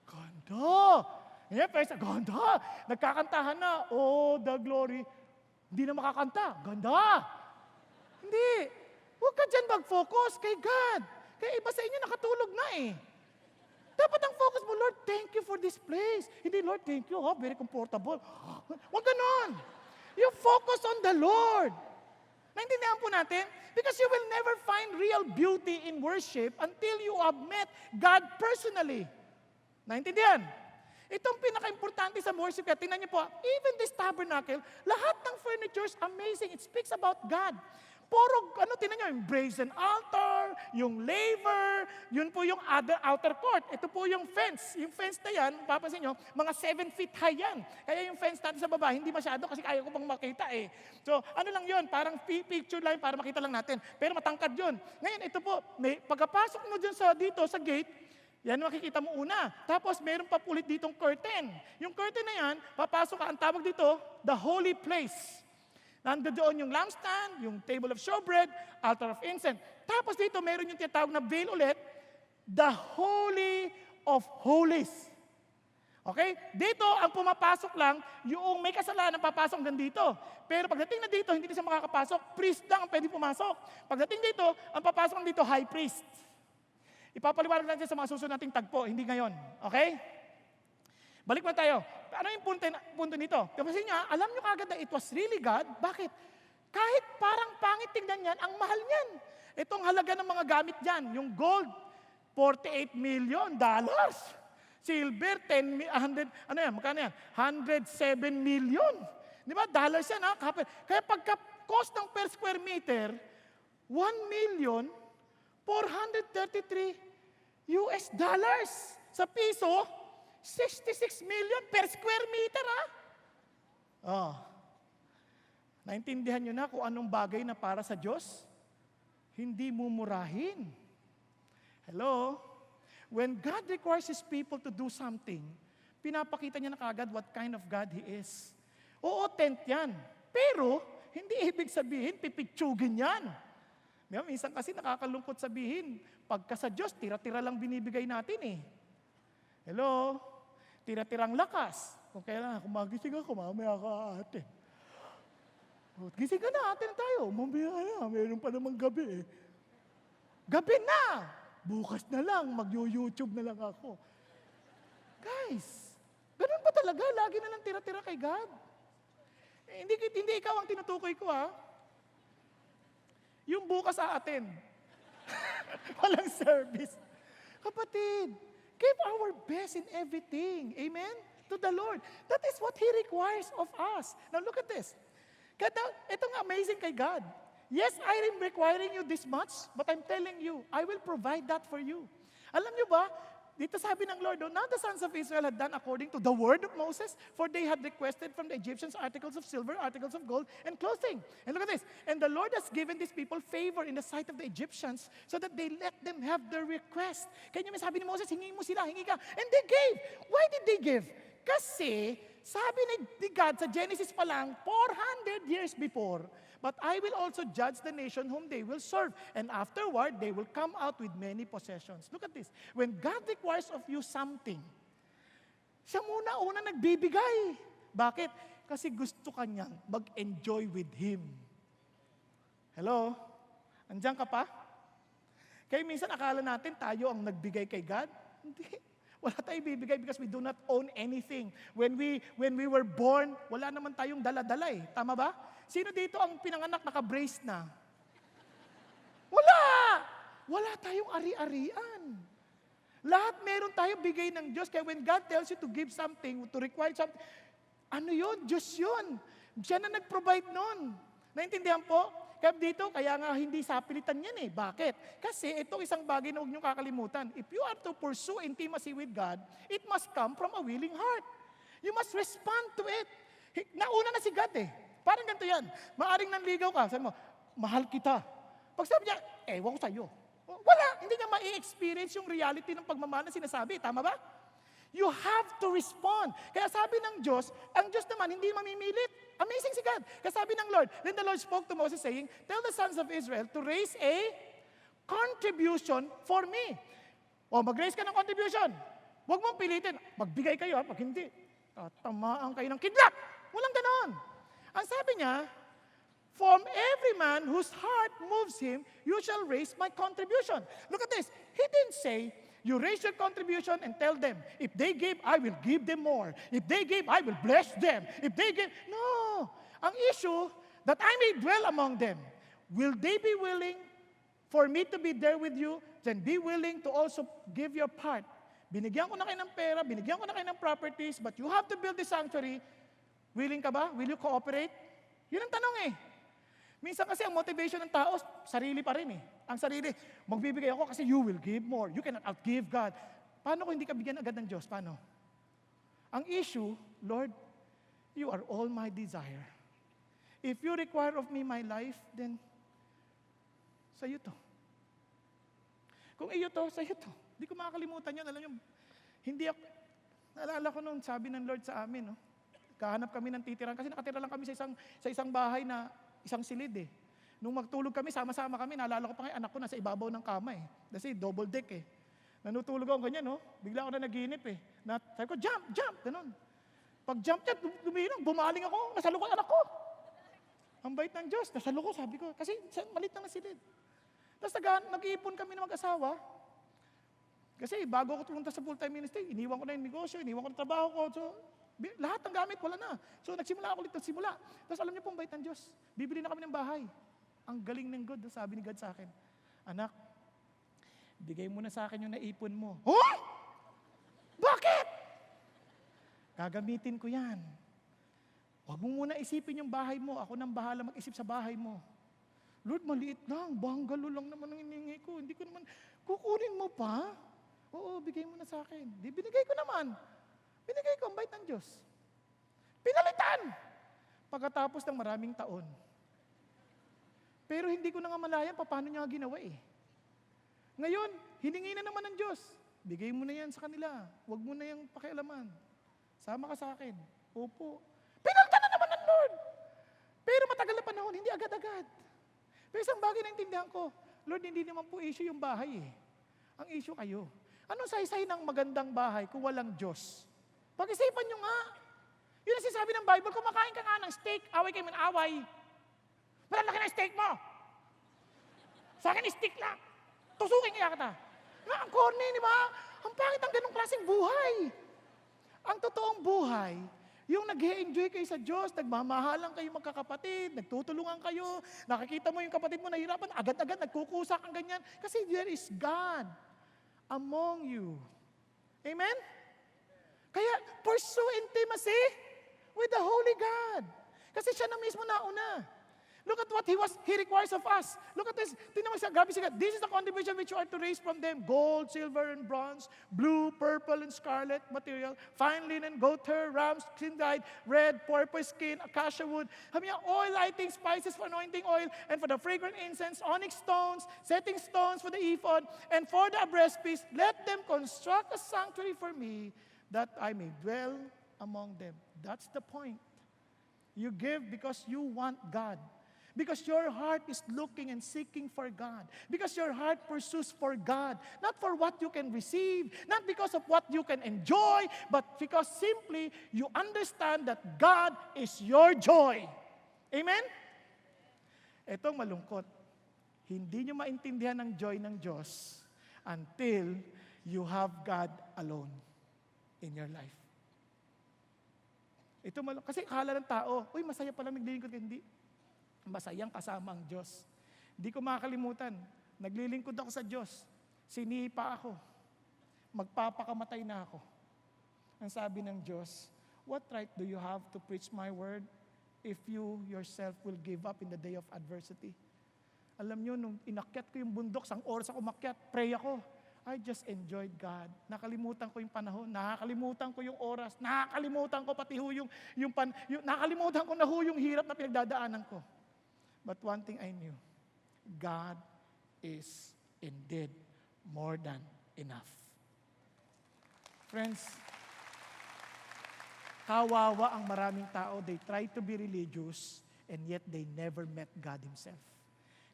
Ganda. Yeah, first, ganda. Nagkakantahan na, the glory. Hindi na makakanta. Ganda. Hindi. Huwag ka dyan mag-focus kay God. Kaya iba sa inyo nakatulog na eh. Dapat ang focus mo, Lord, thank you for this place. Hindi, Lord, thank you. Very comfortable. Huwag ganon. You focus on the Lord. Naintindihan po natin? Because you will never find real beauty in worship until you have met God personally. Naintindihan? Itong pinaka-importante sa worship, kaya tingnan niyo po, even this tabernacle, lahat ng furniture is amazing. It speaks about God. Puro, tingnan niyo, yung brazen altar, yung laver, yun po yung outer court. Ito po yung fence. Yung fence na yan, papansin nyo, mga 7 feet high yan. Kaya yung fence natin sa baba, hindi masyado kasi kaya ko pang makita eh. So, ano lang yun, parang picture line para makita lang natin. Pero matangkad yun. Ngayon, ito po, pagkapasok mo dyan dito sa gate, yan makikita mo una. Tapos, meron pa ulit ditong curtain. Yung curtain na yan, papasok ka, ang tawag dito, the holy place. Nandoon yung lampstand, yung table of showbread, altar of incense. Tapos dito, meron yung tinatawag na veil ulit, the Holy of Holies. Okay? Dito, ang pumapasok lang, yung may kasalanan papasok hanggang dito. Pero pagdating na dito, hindi na siya makakapasok. Priest lang ang pwede pumasok. Pagdating dito, ang papasok dito, high priest. Ipapaliwanag natin sa mga susunod nating tagpo, hindi ngayon. Okay? Balik mo tayo. Ano yung punto nito? Kasi niya, alam nyo kagad na it was really God. Bakit? Kahit parang pangit tingnan yan, ang mahal niyan. Itong halaga ng mga gamit dyan, yung gold, $48 million. Silver, 107 million. Di ba? Dollars yan, ha? Kaya pagka cost ng per square meter, $1,433 US dollars. Sa piso, 66 million per square meter, ha? Naintindihan nyo na kung anong bagay na para sa Diyos? Hindi mumurahin. Hello? When God requires His people to do something, pinapakita niya na kagad what kind of God He is. Oo, tent yan. Pero, hindi ibig sabihin, pipitsugin yan. Minsan kasi nakakalungkot sabihin, pagka sa Diyos, tira-tira lang binibigay natin eh. Hello? Tira-tirang lakas. Kung kailangan, kung magising ako, mamaya ka ate. Gising ka na, ate na tayo. Mamaya na, mayroon pa namang gabi eh. Gabi na! Bukas na lang, mag-YouTube na lang ako. Guys, ganun ba talaga? Lagi na lang tira-tira kay God? Hindi ikaw ang tinutukoy ko, ha? Yung bukas sa atin. Walang service. Kapatid, give our best in everything. Amen? To the Lord. That is what He requires of us. Now look at this. Itong amazing kay God. Yes, I am requiring you this much, but I'm telling you, I will provide that for you. Alam niyo ba, Dito sabi ng Lord, now the sons of Israel had done according to the word of Moses, for they had requested from the Egyptians articles of silver, articles of gold, and clothing. And look at this. And the Lord has given these people favor in the sight of the Egyptians so that they let them have their request. Kaya may sabi ni Moses, hingi mo sila, hingi ka. And they gave. Why did they give? Kasi, sabi ni God sa Genesis pa lang, 400 years before, but I will also judge the nation whom they will serve. And afterward, they will come out with many possessions. Look at this. When God requires of you something, siya muna nagbibigay. Bakit? Kasi gusto kanyang mag-enjoy with Him. Hello? Andiyan ka pa? Kaya minsan akala natin tayo ang nagbigay kay God. Hindi. Wala tayong bibigay because we do not own anything. When we were born, wala naman tayong dala-dala eh. Tama ba? Sino dito ang pinanganak naka-brace na? Wala! Wala tayong ari-arian. Lahat meron tayo bigay ng Diyos. Kaya when God tells you to give something, to require something, ano yun? Diyos yun. Siya na nag-provide nun. Naintindihan po? Kaya dito, kaya nga hindi sapilitan yan eh. Bakit? Kasi itong isang bagay na huwag niyong kakalimutan. If you are to pursue intimacy with God, it must come from a willing heart. You must respond to it. Nauna na si God eh. Parang ganito yan. Maaring nanligaw ka. Sabi mo, mahal kita. Pag sabi niya, ewan ko sa'yo. Wala. Hindi niya ma-experience yung reality ng pagmamahal na sinasabi. Tama ba? You have to respond. Kaya sabi ng Diyos, ang Diyos naman hindi mamimilit. Amazing si God. Kaya sabi ng Lord, then the Lord spoke to Moses saying, tell the sons of Israel to raise a contribution for me. O mag-raise ka ng contribution. Huwag mong pilitin. Magbigay kayo, pag hindi, tamaan kayo ng kidlat. Walang ganon. Ang sabi niya, from every man whose heart moves him, you shall raise my contribution. Look at this. He didn't say, you raise your contribution and tell them, if they give, I will give them more. If they give, I will bless them. If they give, no. Ang issue, that I may dwell among them. Will they be willing for me to be there with you? Then be willing to also give your part. Binigyan ko na kayo ng pera, binigyan ko na kayo ng properties, but you have to build the sanctuary. Willing ka ba? Will you cooperate? Yun ang tanong eh. Minsan kasi ang motivation ng tao, sarili pa rin eh. Ang sarili, magbibigay ako kasi you will give more. You cannot outgive God. Paano kung hindi ka bigyan agad ng Diyos? Paano? Ang issue, Lord, you are all my desire. If you require of me my life, then sa'yo to. Kung iyo to, sa'yo to. Hindi ko makakalimutan yun. Alam nyo, hindi ako, naalala ko nung sabi ng Lord sa amin, no? Kahanap kami ng titiran kasi nakatira lang kami sa isang bahay na isang silid eh. Nung magtulog kami, sama-sama kami, naalala ko pa nga anak ko nasa ibabaw ng kama eh. Kasi double deck eh. Nanutulog ako ganyan, no? Bigla ako na naginip eh. Sabi ko, jump, ganun. Pag jump niya, dumilang, bumaling ako, nasalo ko anak ko. Ang bait ng Diyos, nasalo ko, sabi ko. Kasi malit na silid. Tapos nag-iipon kami ng mag-asawa. Kasi bago ako pumunta sa full-time ministry, iniwan ko na yung negosyo, iniwan ko na trabaho ko. So, lahat ng gamit, wala na. So, nagsimula ako ulit. Tapos alam niyo po ang bait ng Diyos. Bibili na kami ng bahay. Ang galing ng God, sabi ni God sa akin, anak, bigay mo na sa akin yung naipon mo. Huh? Bakit? Gagamitin ko yan. Huwag mo muna isipin yung bahay mo. Ako nang bahala mag-isip sa bahay mo. Lord, maliit lang. Bangalo lang naman ang hiningi ko. Hindi ko naman, kukunin mo pa? Oo, bigay mo na sa akin. Di, binigay ko naman. Binigay ko ang bait ng Diyos. Pinalitan! Pagkatapos ng maraming taon. Pero hindi ko na nga malayan paano niya ginawa eh. Ngayon, hiningi na naman ng Diyos. Bigay mo na yan sa kanila. Huwag mo na yung pakialaman. Sama ka sa akin. Opo. Pinalitan na naman ng Lord! Pero matagal na panahon, hindi agad-agad. Pero isang bagay na intindihan ko, Lord, hindi naman po issue yung bahay eh. Ang issue kayo. Anong saysay ng magandang bahay kung walang Diyos? Pag-isipan nyo nga. Yun ang sinasabi ng Bible, kumakain ka nga ng steak, away kayo ng away. Malalaki na steak mo. Sa akin, steak lang. Tusukin kaya kita. Ang corny, di ba? Ang pangit ang ganong klaseng buhay. Ang totoong buhay, yung nag-enjoy kayo sa Diyos, nagmamahalan kayo magkakapatid, nagtutulungan kayo, nakikita mo yung kapatid mo nahirapan, agad-agad nagkukusa kang ganyan. Kasi there is God among you. Amen? Kaya pursue intimacy with the Holy God. Kasi siya na mismo nauna. Look at what He requires of us. Look at this. Tingnan mo siya, grabe siya. This is the contribution which you are to raise from them. Gold, silver, and bronze, blue, purple, and scarlet material, fine linen, goat hair, rams, skin-dyed, red, porpoise skin, acacia wood. Sabi niya, oil, lighting, spices for anointing oil, and for the fragrant incense, onyx stones, setting stones for the ephod, and for the breastpiece. Let them construct a sanctuary for me, that I may dwell among them. That's the point. You give because you want God. Because your heart is looking and seeking for God. Because your heart pursues for God. Not for what you can receive. Not because of what you can enjoy. But because simply you understand that God is your joy. Amen? Itong malungkot. Hindi nyo maintindihan ang joy ng Diyos until you have God alone in your life. Ito kasi akala ng tao, uy, masaya pala naglilingkod. Hindi. Masayang kasama ang Diyos. Hindi ko makakalimutan, naglilingkod ako sa Diyos. Sinipa ako. Magpapakamatay na ako. Ang sabi ng Diyos, what right do you have to preach my word if you yourself will give up in the day of adversity? Alam nyo, nung inakyat ko yung bundok, sang oras ako umakyat, pray ako. I just enjoyed God. Nakalimutan ko yung panahon, nakakalimutan ko yung oras, nakakalimutan ko pati nakakalimutan ko na yung hirap na pinagdadaanan ko. But one thing I knew, God is indeed more than enough. Friends, kawawa ang maraming tao. They try to be religious and yet they never met God Himself.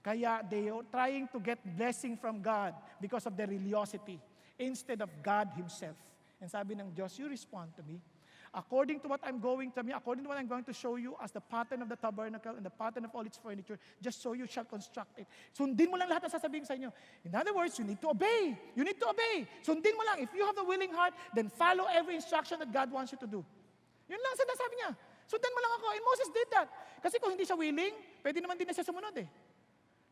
Kaya they are trying to get blessing from God because of their religiosity instead of God Himself. And sabi ng Diyos, you respond to me. According to what I'm going to show you as the pattern of the tabernacle and the pattern of all its furniture, just so you shall construct it. Sundin mo lang lahat ang sasabihin sa inyo. In other words, you need to obey. You need to obey. Sundin mo lang. If you have a willing heart, then follow every instruction that God wants you to do. Yun lang sinasabi niya. Sundan mo lang ako. And Moses did that. Kasi kung hindi siya willing, pwede naman din na siya sumunod eh.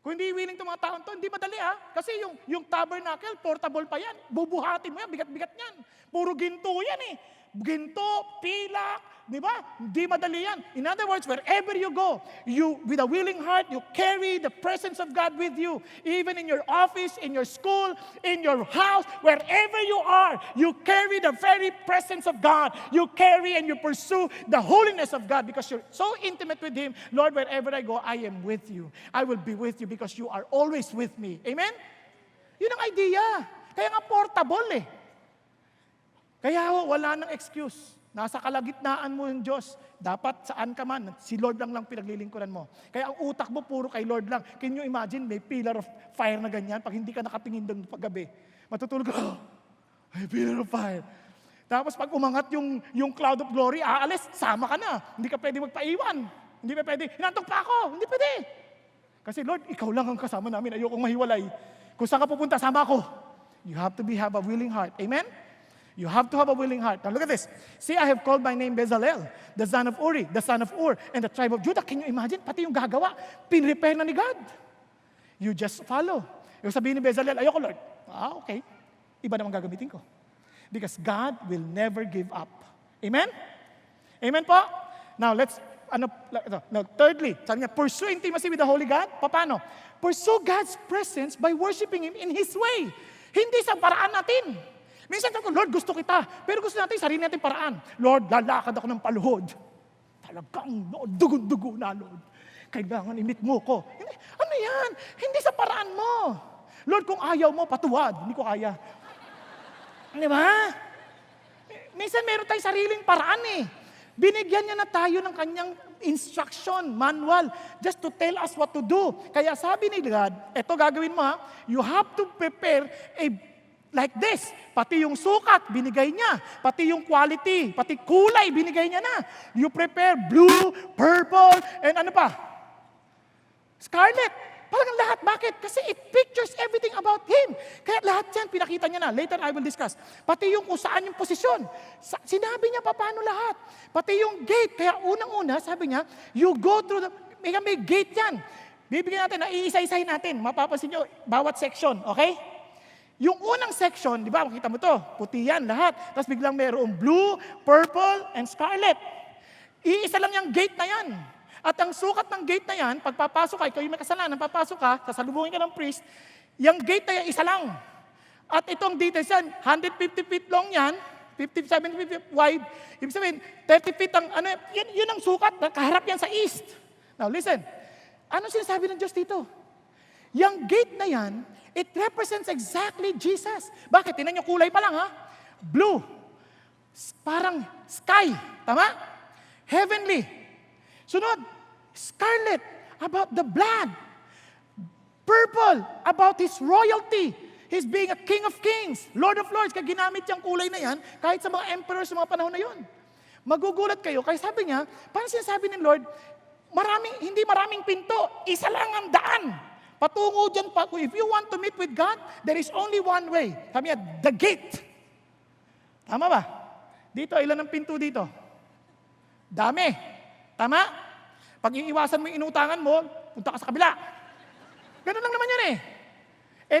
Kung hindi willing itong mga taon to, hindi madali Kasi yung tabernacle, portable pa yan. Bubuhatin mo yan, bigat-bigat yan. Puro ginto yan eh. Ginto, pilak, di ba? Hindi madali yan. In other words, wherever you go, you, with a willing heart, you carry the presence of God with you. Even in your office, in your school, in your house, wherever you are, you carry the very presence of God. You carry and you pursue the holiness of God because you're so intimate with Him. Lord, wherever I go, I am with you. I will be with you because you are always with me. Amen? Yun ang idea. Kaya nga portable eh. Kaya wala nang excuse. Nasa kalagitnaan mo yung Diyos. Dapat saan ka man, si Lord lang pinaglilingkuran mo. Kaya ang utak mo puro kay Lord lang. Can you imagine, may pillar of fire na ganyan pag hindi ka nakatingin doon paggabi. Matutulog ka, may pillar of fire. Tapos pag umangat yung cloud of glory, aalis, sama ka na. Hindi ka pwede magpaiwan. Hindi pa pwede, hinantok pa ako. Hindi pwede. Kasi Lord, ikaw lang ang kasama namin. Ayokong mahiwalay. Kung saan ka pupunta, sama ako. You have to have a willing heart. Amen? You have to have a willing heart. Now look at this. See, I have called by name Bezalel, the son of Uri, the son of Ur, and the tribe of Judah. Can you imagine? Pati yung gagawa, pinrepare na ni God. You just follow. Yung sabihin ni Bezalel, ayoko Lord. Okay. Iba naman gagamitin ko. Because God will never give up. Amen? Amen po? Now, thirdly, sabi niya, pursue intimacy with the Holy God. Paano? Pursue God's presence by worshiping Him in His way. Hindi sa paraan natin. Minsan ko, Lord, gusto kita. Pero gusto natin, sarili natin paraan. Lord, lalakad ako ng paluhod. Talagang dugo-dugo na, Lord. Kailangan imit mo ko. Ano yan? Hindi sa paraan mo. Lord, kung ayaw mo, patuwad. Hindi ko kaya. Di ba? Minsan meron tayong sariling paraan eh. Binigyan niya na tayo ng kanyang instruction, manual, just to tell us what to do. Kaya sabi ni God, eto gagawin mo you have to prepare like this. Pati yung sukat, binigay niya. Pati yung quality, pati kulay, binigay niya na. You prepare blue, purple, and ano pa? Scarlet. Parang lahat. Bakit? Kasi it pictures everything about Him. Kaya lahat yan, pinakita niya na. Later, I will discuss. Pati yung kung saan yung posisyon. Sinabi niya pa paano lahat. Pati yung gate. Kaya unang-una, sabi niya, you go through may gate yan. Bibigyan natin, iisa-isahin natin. Mapapansin niyo, bawat section. Okay? Yung unang section, di ba, makita mo to, puti yan lahat. Tapos biglang mayroong blue, purple, and scarlet. Iisa lang yung gate na yan. At ang sukat ng gate na yan, pagpapasok ka, ikaw yung may kasalanan, papasok ka, sasalubungin ka ng priest, yung gate na yan, isa lang. At itong details yan, 150 feet long yan, 50, 70 feet wide, ibig sabihin, 30 feet ang, yun ang sukat, kaharap yan sa east. Now listen, ano sinasabi ng Diyos dito? Yung gate na yan, it represents exactly Jesus. Bakit? Tingnan niyo, kulay pa lang ha. Blue. Parang sky. Tama? Heavenly. Sunod, scarlet. About the blood. Purple. About His royalty. He's being a King of Kings. Lord of Lords. Kaya ginamit yung kulay na yan kahit sa mga emperors sa mga panahon na yun. Magugulat kayo. Kaya sabi niya, paano sinasabi ng Lord, hindi maraming pinto. Isa lang ang daan. Patungo dyan pa. If you want to meet with God, there is only one way. Sabi niya, the gate. Tama ba? Dito, ilan ang pinto dito? Dami. Tama? Pag iiwasan mo yung inutangan mo, punta ka sa kabila. Ganun lang naman yan eh.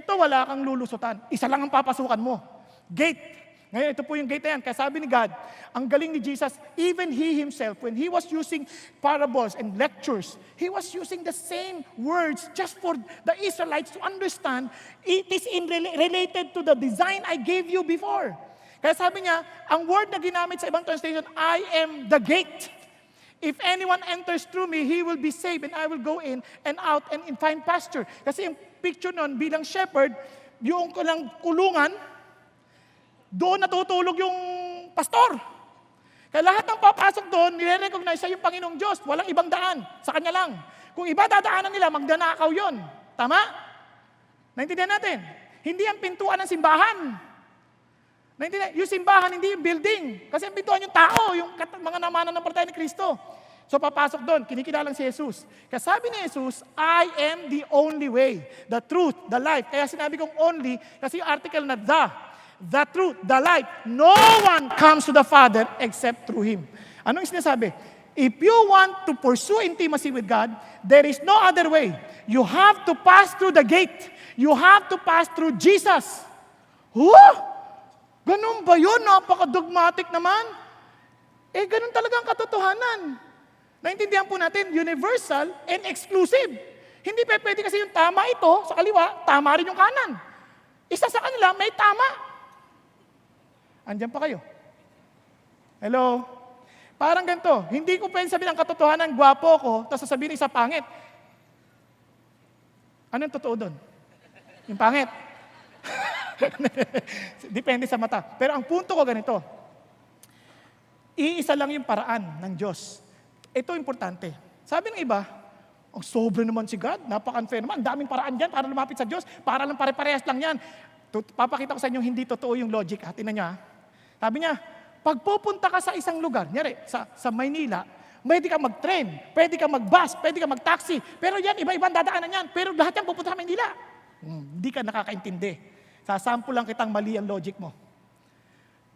Ito, wala kang lulusutan. Isa lang ang papasukan mo. Gate. Ngayon, ito po yung gate na yan. Kaya sabi ni God, ang galing ni Jesus, even He Himself, when He was using parables and lectures, He was using the same words just for the Israelites to understand. It is related to the design I gave you before. Kaya sabi niya, ang word na ginamit sa ibang translation, I am the gate. If anyone enters through me, he will be saved, and I will go in and out and find pasture. Kasi yung picture nun, bilang shepherd, yung kulungan, doon natutulog yung pastor. Kaya lahat ng papasok doon, nire-recognize siya yung Panginoong Diyos. Walang ibang daan. Sa Kanya lang. Kung iba dadaanan nila, magdanakaw yon. Tama? Naintindihan natin? Hindi ang pintuan ng simbahan. Naintindihan? Yung simbahan, hindi yung building. Kasi ang pintuan yung tao, yung mga namananampalataya ni Kristo. So papasok doon, kinikilalang si Jesus. Kaya sabi ni Jesus, I am the only way, the truth, the life. Kaya sinabi kong only, kasi yung article na the truth, the life. No one comes to the Father except through Him. Anong sinasabi? If you want to pursue intimacy with God, there is no other way. You have to pass through the gate. You have to pass through Jesus. Ganun ba yun? Napaka-dogmatic naman. Ganun talaga ang katotohanan. Naintindihan po natin, universal and exclusive. Hindi pwede kasi yung tama ito sa kaliwa, tama rin yung kanan. Isa sa kanila, may tama. Andiyan pa kayo. Hello? Parang ganito, hindi ko pwede sabihin ang katotohanan, gwapo ko, tapos sasabihin isa pangit. Anong totoo doon? Yung pangit. Depende sa mata. Pero ang punto ko ganito, iisa lang yung paraan ng Diyos. Ito importante. Sabi ng iba, ang sobre naman si God, napaka-unfair naman, ang daming paraan dyan para lumapit sa Diyos, para lang pare-parehas lang yan. Papakita ko sa inyo, hindi totoo yung logic. Tingnan nyo ha. Sabi niya, pag pupunta ka sa isang lugar, nyari, sa Maynila, pwede ka mag-train, pwede ka mag-bus, pwede ka mag-taxi, pero yan, iba-ibang dadaanan yan, pero lahat yan pupunta sa Maynila. Hindi ka nakakaintindi. Sasample lang kitang mali ang logic mo.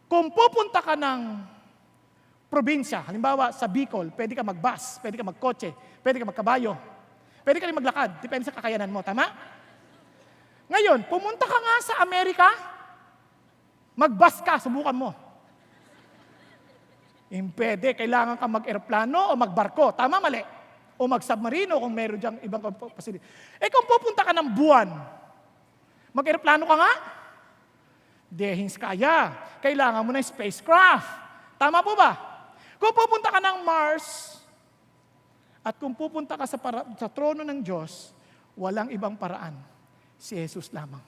Kung pupunta ka ng probinsya, halimbawa sa Bicol, pwede ka mag-bus, pwede ka mag-kotse, pwede ka magkabayo, pwede ka rin maglakad, depende sa kakayanan mo, tama? Ngayon, pumunta ka nga sa Amerika, mag-bus ka, subukan mo. Pwede, kailangan ka mag-aeroplano o magbarko. Tama, mali. O mag-submarino kung meron diyang ibang facility. Kung pupunta ka ng buwan, mag-aeroplano ka nga? Dehins kaya. Kailangan mo ng spacecraft. Tama po ba? Kung pupunta ka ng Mars, at kung pupunta ka sa trono ng Diyos, walang ibang paraan. Si Jesus lamang.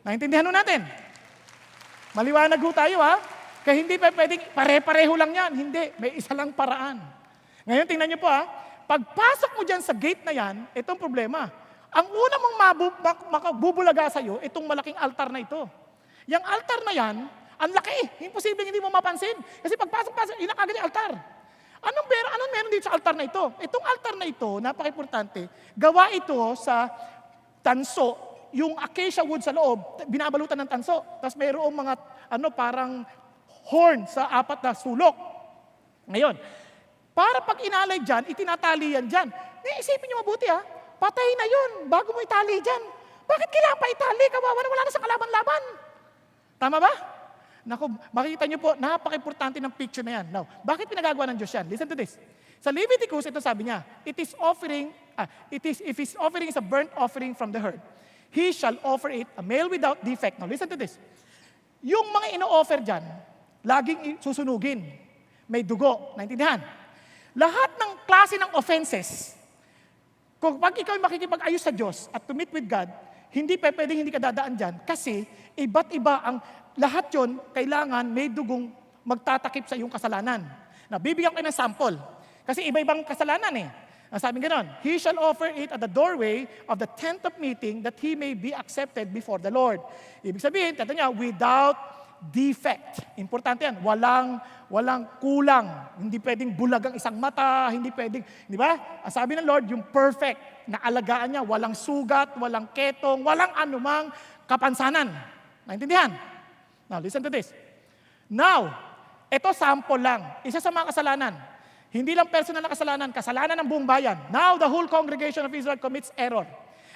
Naintindihan mo natin? Maliwanag ho tayo ha. Kaya hindi pa pwedeng pare-pareho lang yan. Hindi, may isa lang paraan. Ngayon tingnan niyo po ha. Pagpasok mo dyan sa gate na yan, itong problema. Ang una mong makabubulaga sa'yo, itong malaking altar na ito. Yung altar na yan, ang laki. Imposible hindi mo mapansin. Kasi pagpasok-pasok, inakagad yung altar. Anong meron dito sa altar na ito? Itong altar na ito, napaka-importante, gawa ito sa tanso, yung acacia wood sa loob, binabalutan ng tanso. Tapos mayroong mga, parang horn sa apat na sulok. Ngayon, para pag inalay dyan, itinatali yan dyan. Isipin nyo mabuti ha, patay na yun, bago mo itali dyan. Bakit kailangan pa itali? Kawawa na, wala na sa kalaban-laban. Tama ba? Naku, makikita nyo po, napaka-importante ng picture na yan. Now, bakit pinagagawa ng Diyos yan? Listen to this. Sa Leviticus, ito sabi niya, if his offering is a burnt offering from the herd, he shall offer it a male without defect. Now listen to this. Yung mga ino-offer dyan, laging susunugin. May dugo. Naintindihan? Lahat ng klase ng offenses, kung pag ikaw makikipag-ayos sa Diyos at to meet with God, hindi pwedeng hindi ka dadaan dyan kasi iba't iba ang lahat yon kailangan may dugong magtatakip sa iyong kasalanan. Na bibigyan ko ng sample. Kasi iba-ibang kasalanan eh. Ang sabi ganon, he shall offer it at the doorway of the tent of meeting that he may be accepted before the Lord. Ibig sabihin, tato niya, without defect. Importante yan. Walang kulang. Hindi pwedeng bulag ang isang mata, hindi pwedeng, di ba? Ang sabi ng Lord, yung perfect na alagaan niya, walang sugat, walang ketong, walang anumang kapansanan. Naintindihan? Now, listen to this. Now, ito sample lang. Isa sa mga kasalanan. Hindi lang personal na kasalanan, kasalanan ng buong bayan. Now, the whole congregation of Israel commits error.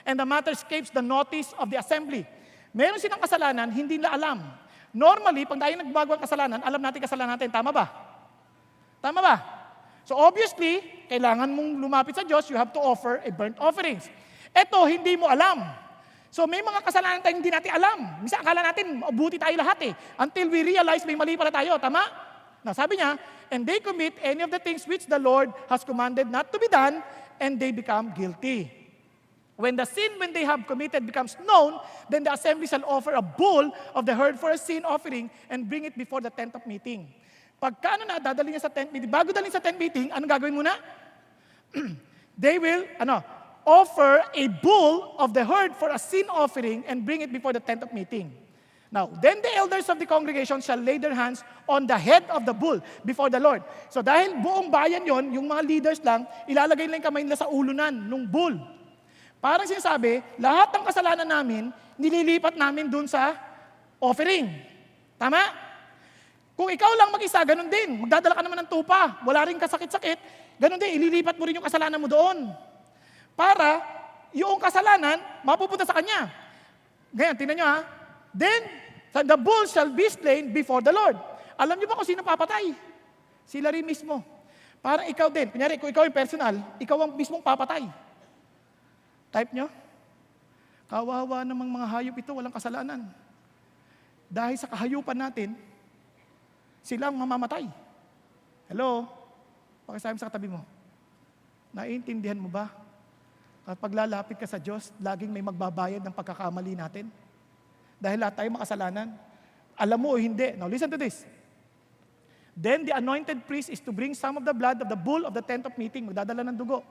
And the matter escapes the notice of the assembly. Meron silang kasalanan, hindi na alam. Normally, pag tayo nagbagawa ng kasalanan, alam natin kasalanan natin. Tama ba? Tama ba? So obviously, kailangan mong lumapit sa Diyos, you have to offer a burnt offerings. Ito, hindi mo alam. So may mga kasalanan tayong hindi natin alam. Minsan akala natin, mabuti tayo lahat eh. Until we realize may mali pala tayo. Tama? Now sabi niya, and they commit any of the things which the Lord has commanded not to be done, and they become guilty. When the sin when they have committed becomes known, then the assembly shall offer a bull of the herd for a sin offering and bring it before the tent of meeting. Pagka dadali niya sa tent meeting, bago dalhin sa tent meeting, anong gagawin muna? They will, offer a bull of the herd for a sin offering and bring it before the tent of meeting. Now, then the elders of the congregation shall lay their hands on the head of the bull before the Lord. So dahil buong bayan yon, yung mga leaders lang, ilalagay lang yung kamay nila sa ulunan ng bull. Parang sinasabi, lahat ng kasalanan namin, nililipat namin dun sa offering. Tama? Kung ikaw lang mag-isa, ganun din. Magdadala ka naman ng tupa, wala rin kasakit-sakit, ganun din, ililipat mo rin yung kasalanan mo doon. Para yung kasalanan, mapupunta sa kanya. Ngayon, tingnan nyo ha. Then, the bull shall be slain before the Lord. Alam niyo ba kung sino papatay? Sila rin mismo. Parang ikaw din. Kunyari, kung ikaw yung personal, ikaw ang mismong papatay. Type nyo? Kawawa namang mga hayop ito, walang kasalanan. Dahil sa kahayupan natin, silang mamamatay. Hello? Pakisabi sa katabi mo. Naiintindihan mo ba? Kapag lalapit ka sa Diyos, laging may magbabayad ng pagkakamali natin. Dahil lahat tayo makasalanan. Alam mo o hindi. Now listen to this. Then the anointed priest is to bring some of the blood of the bull of the tent of meeting. Magdadala ng dugo.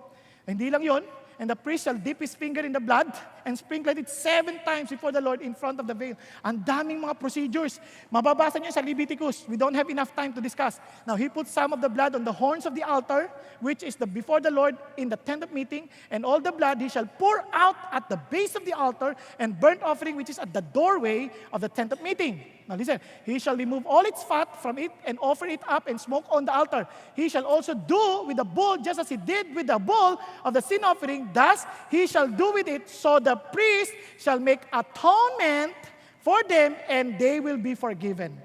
Hindi lang yon. And the priest shall dip his finger in the blood and sprinkle it 7 times before the Lord in front of the veil. Ang daming mga procedures. Mababasa niyo sa Leviticus. We don't have enough time to discuss. Now, he put some of the blood on the horns of the altar, which is before the Lord in the tent of meeting, and all the blood he shall pour out at the base of the altar and burnt offering, which is at the doorway of the tent of meeting. Now listen, he shall remove all its fat from it and offer it up and smoke on the altar. He shall also do with the bull just as he did with the bull of the sin offering. Thus he shall do with it, so the priest shall make atonement for them and they will be forgiven.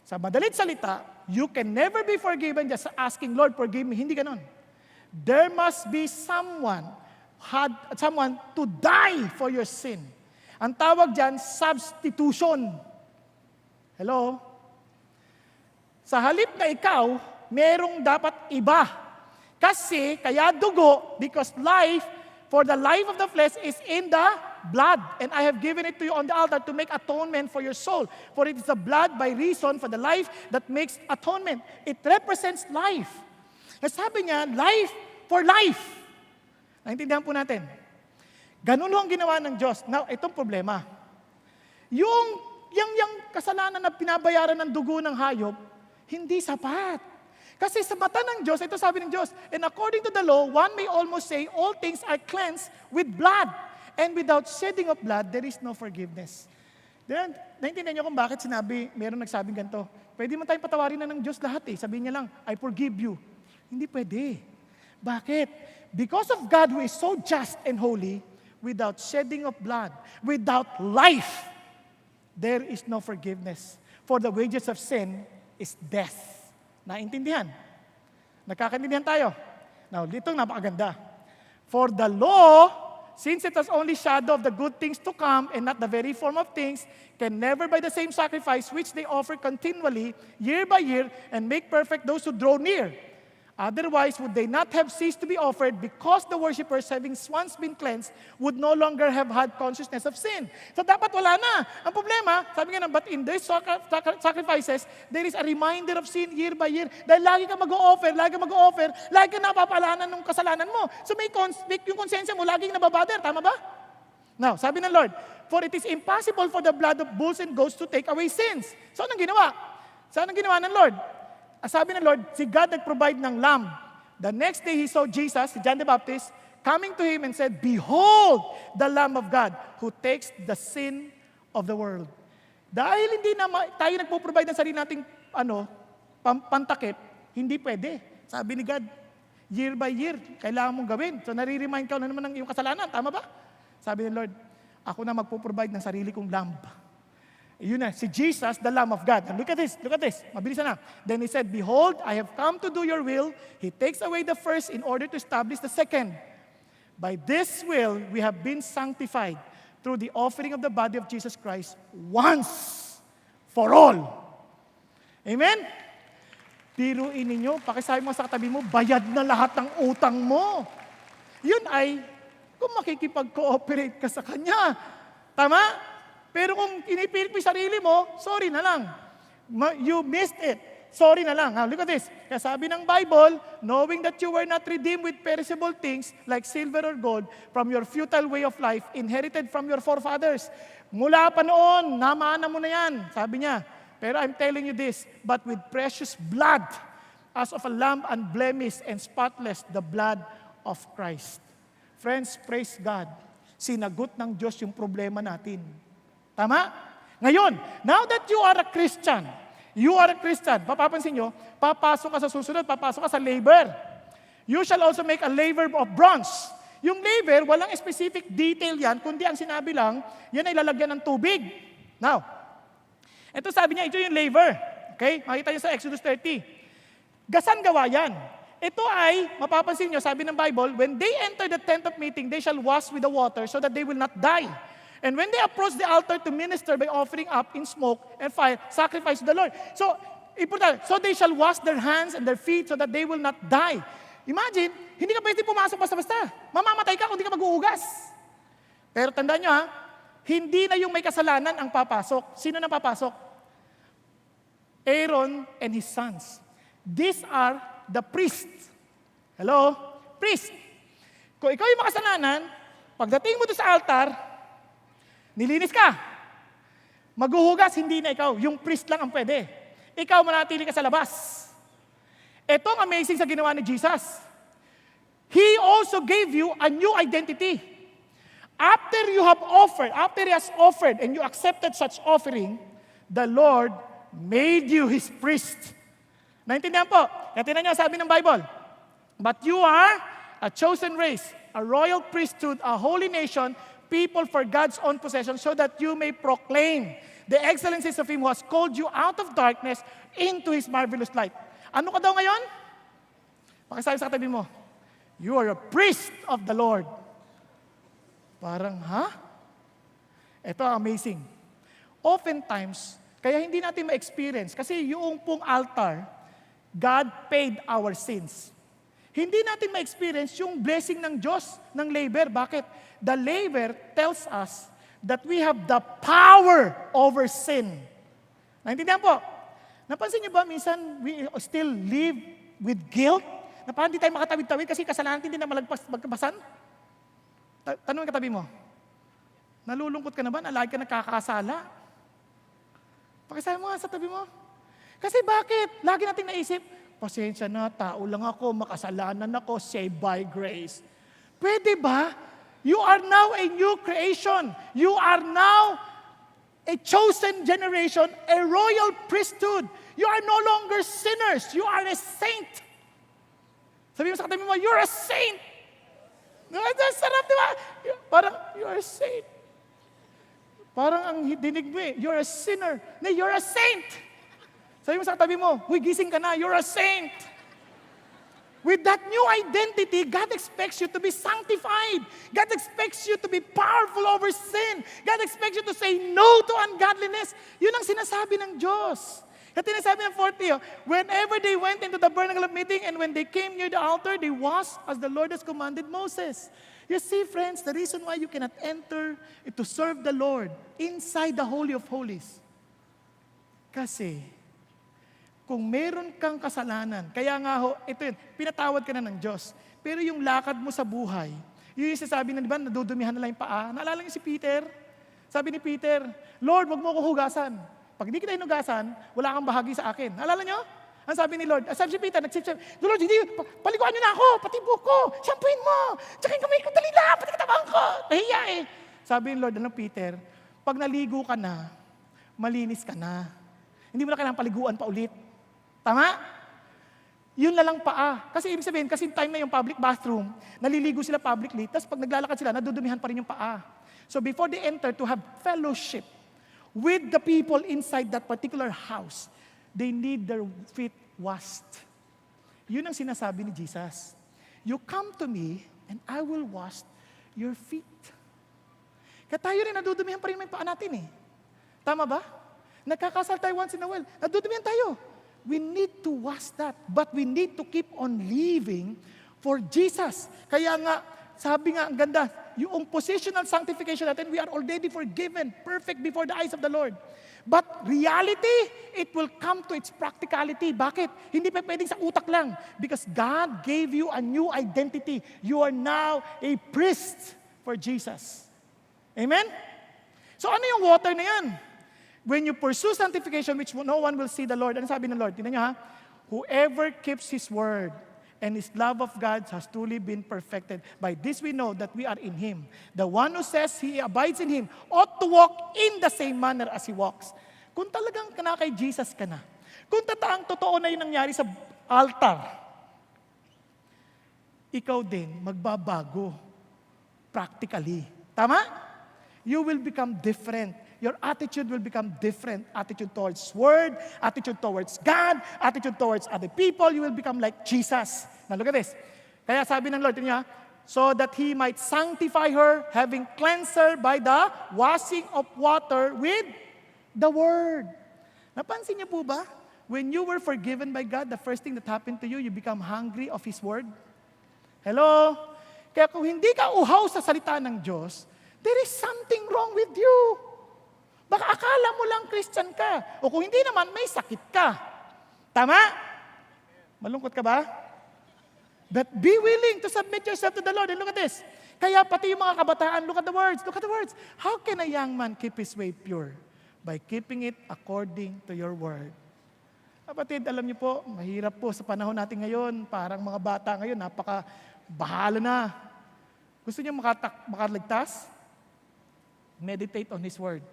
Sa madalit salita, you can never be forgiven just asking, Lord, forgive me. Hindi ganon. There must be someone to die for your sin. Ang tawag dyan, substitution. Hello? Sa halip na ikaw, merong dapat iba. Kasi, kaya dugo, because for the life of the flesh is in the blood. And I have given it to you on the altar to make atonement for your soul. For it is the blood by reason for the life that makes atonement. It represents life. Sabi niya, life for life. Naintindihan po natin. Ganun ang ginawa ng Diyos. Now, itong problema. Yung kasalanan na pinabayaran ng dugo ng hayop, hindi sapat. Kasi sa mata ng Diyos, ito sabi ng Diyos, and according to the law, one may almost say, all things are cleansed with blood. And without shedding of blood, there is no forgiveness. Then, naintindihan niyo kung bakit meron nagsabing ganito. Pwede man tayong patawarin na ng Diyos lahat eh. Sabihin niya lang, I forgive you. Hindi pwede. Bakit? Because of God who is so just and holy, without shedding of blood, without life, there is no forgiveness. For the wages of sin is death. Naintindihan? Nakakaintindihan tayo? Now, dito napakaganda. For the law, since it was only shadow of the good things to come and not the very form of things, can never by the same sacrifice which they offer continually, year by year, and make perfect those who draw near. Otherwise, would they not have ceased to be offered because the worshippers, having once been cleansed, would no longer have had consciousness of sin. So dapat wala na. Ang problema, sabi nga na, but in these sacrifices, there is a reminder of sin year by year. Dahil lagi ka mag-o-offer, lagi ka napapalanan ng kasalanan mo. So may yung konsensya mo, laging nababother. Tama ba? Now, sabi ng Lord, for it is impossible for the blood of bulls and goats to take away sins. So anong ginawa? Ng Lord? Sabi ng Lord, si God nag-provide ng lamb. The next day he saw Jesus, si John the Baptist, coming to him and said, "Behold, the Lamb of God who takes the sin of the world." Dahil hindi na tayo nagpo-provide ng sarili nating pantakip, hindi pwede. Sabi ni God, year by year, kailangan mong gawin. So nare-remind ka na naman ng iyong kasalanan. Tama ba? Sabi ng Lord, ako na magpo-provide ng sarili kong lamb. Yun na, si Jesus, the Lamb of God. And look at this. Mabilis na. Then he said, "Behold, I have come to do your will." He takes away the first in order to establish the second. By this will, we have been sanctified through the offering of the body of Jesus Christ once for all. Amen? Biruin ninyo, pakisabi mo sa katabi mo, bayad na lahat ng utang mo. Yun ay, kung makikipag-cooperate ka sa Kanya. Tama? Pero kung inipilit mo yung sarili mo, sorry na lang. You missed it. Sorry na lang. Look at this. Kaya sabi ng Bible, knowing that you were not redeemed with perishable things like silver or gold from your futile way of life inherited from your forefathers. Mula pa noon, namana mo na yan. Sabi niya. Pero I'm telling you this, but with precious blood, as of a lamb unblemished and spotless, the blood of Christ. Friends, praise God. Sinagot ng Diyos yung problema natin. Tama? Ngayon, now that you are a Christian, papapansin nyo, papasok ka sa susunod, papasok ka sa labor. You shall also make a laver of bronze. Yung laver, walang specific detail yan, kundi ang sinabi lang, yan ay lalagyan ng tubig. Now, ito sabi niya, ito yung laver. Okay? Makita niyo sa Exodus 30. Gasan gawa yan. Ito ay, mapapansin nyo, sabi ng Bible, when they enter the tent of meeting, they shall wash with the water so that they will not die. And when they approach the altar to minister by offering up in smoke and fire, sacrifice to the Lord. So, important. So they shall wash their hands and their feet so that they will not die. Imagine, hindi ka pwede pumasok basta-basta. Mamamatay ka kung hindi ka mag-uugas. Pero tandaan nyo hindi na yung may kasalanan ang papasok. Sino na papasok? Aaron and his sons. These are the priests. Hello? Priest. Kung ikaw yung makasalanan, pagdating mo doon sa altar, nilinis ka. Maghuhugas, hindi na ikaw. Yung priest lang ang pwede. Ikaw manatili ka sa labas. Ito ang amazing sa ginawa ni Jesus. He also gave you a new identity. After He has offered and you accepted such offering, the Lord made you His priest. Naintindihan po? Kaya tinan niyo, sabi ng Bible, but you are a chosen race, a royal priesthood, a holy nation, people for God's own possession, so that you may proclaim the excellencies of Him who has called you out of darkness into His marvelous light. Ano ka daw ngayon? Pakisabi sa katabi mo, you are a priest of the Lord. Parang, Ito amazing. Oftentimes, kaya hindi natin ma-experience, kasi yung pong altar, God paid our sins. Hindi natin ma-experience yung blessing ng Diyos ng labor. Bakit? The labor tells us that we have the power over sin. Naintindihan po? Napansin niyo ba, minsan we still live with guilt? Na parang hindi tayo makatawid-tawid kasi kasalanan natin hindi na magkabasan? Tanong yung katabi mo, nalulungkot ka na ba na lagi ka nakakasala? Pakisabi mo nga sa tabi mo. Kasi bakit? Lagi natin naisip, pasensya na, tao lang ako, makasalanan ako, saved by grace. Pwede ba? You are now a new creation. You are now a chosen generation, a royal priesthood. You are no longer sinners. You are a saint. Sabi mo sa katabi mo, you're a saint. Sarap, di ba? Parang, you're a saint. Parang ang dinig mo you're a sinner. No, you're a saint. Sabi mo sa katabi mo, huy, gising ka na, you're a saint. With that new identity, God expects you to be sanctified. God expects you to be powerful over sin. God expects you to say no to ungodliness. Yun ang sinasabi ng Diyos. At sinasabi ng 40, whenever they went into the Tabernacle of Meeting and when they came near the altar, they washed as the Lord has commanded Moses. You see, friends, the reason why you cannot enter to serve the Lord inside the Holy of Holies. Kasi, kung meron kang kasalanan, kaya nga ho, ito yun, pinatawad ka na ng Diyos. Pero yung lakad mo sa buhay, yung sasabi na, di ba, nadudumihan na lang yung paa. Naalala niyo si Peter? Sabi ni Peter, Lord, wag mo ako hugasan. Pag hindi kita hinugasan, wala kang bahagi sa akin. Naalala niyo? Ang sabi ni Lord, sabi si Peter, Lord, hindi, paliguan niyo na ako, pati buko, shampooin mo, tsaka yung kamay ko, dali lang, pati katawan ko. Nahiya eh. Sabi ni Lord, Peter, pag naligo ka na, malinis ka na. Hindi mo na kailangang paliguan pa ulit. Tama? Yun na lang paa. Kasi ibig sabihin, kasi time na yung public bathroom, naliligo sila publicly, tapos pag naglalakad sila, nadudumihan pa rin yung paa. So before they enter to have fellowship with the people inside that particular house, they need their feet washed. Yun ang sinasabi ni Jesus. You come to me and I will wash your feet. Kaya tayo rin, nadudumihan pa rin yung paa natin eh. Tama ba? Nagkakasal tayo once in a while. Nadudumihan tayo. We need to wash that. But we need to keep on living for Jesus. Kaya nga, sabi nga, ang ganda, yung positional sanctification natin, we are already forgiven, perfect before the eyes of the Lord. But reality, it will come to its practicality. Bakit? Hindi pa pwedeng sa utak lang. Because God gave you a new identity. You are now a priest for Jesus. Amen? So ano yung water na yan? When you pursue sanctification, which no one will see the Lord. Ano sabi ng Lord? Tingnan niyo ha. Whoever keeps His word and His love of God has truly been perfected. By this we know that we are in Him. The one who says He abides in Him ought to walk in the same manner as He walks. Kung talagang kay Jesus ka na, kung totoo na yung nangyari sa altar, ikaw din magbabago practically. Tama? You will become different. Your attitude will become different. Attitude towards Word, attitude towards God, attitude towards other people. You will become like Jesus. Now look at this. Kaya sabi ng Lord niya, so that He might sanctify her, having cleansed her by the washing of water with the Word. Napansin niyo po ba? When you were forgiven by God, the first thing that happened to you, you become hungry of His Word. Hello? Kaya kung hindi ka uhaw sa salita ng Diyos, there is something wrong with you. Baka akala mo lang Christian ka. O kung hindi naman, may sakit ka. Tama? Malungkot ka ba? But be willing to submit yourself to the Lord. And look at this. Kaya pati yung mga kabataan, look at the words. Look at the words. How can a young man keep his way pure? By keeping it according to your word. Kapatid, alam niyo po, mahirap po sa panahon natin ngayon. Parang mga bata ngayon, bahala na. Gusto niyo makaligtas? Meditate on His word.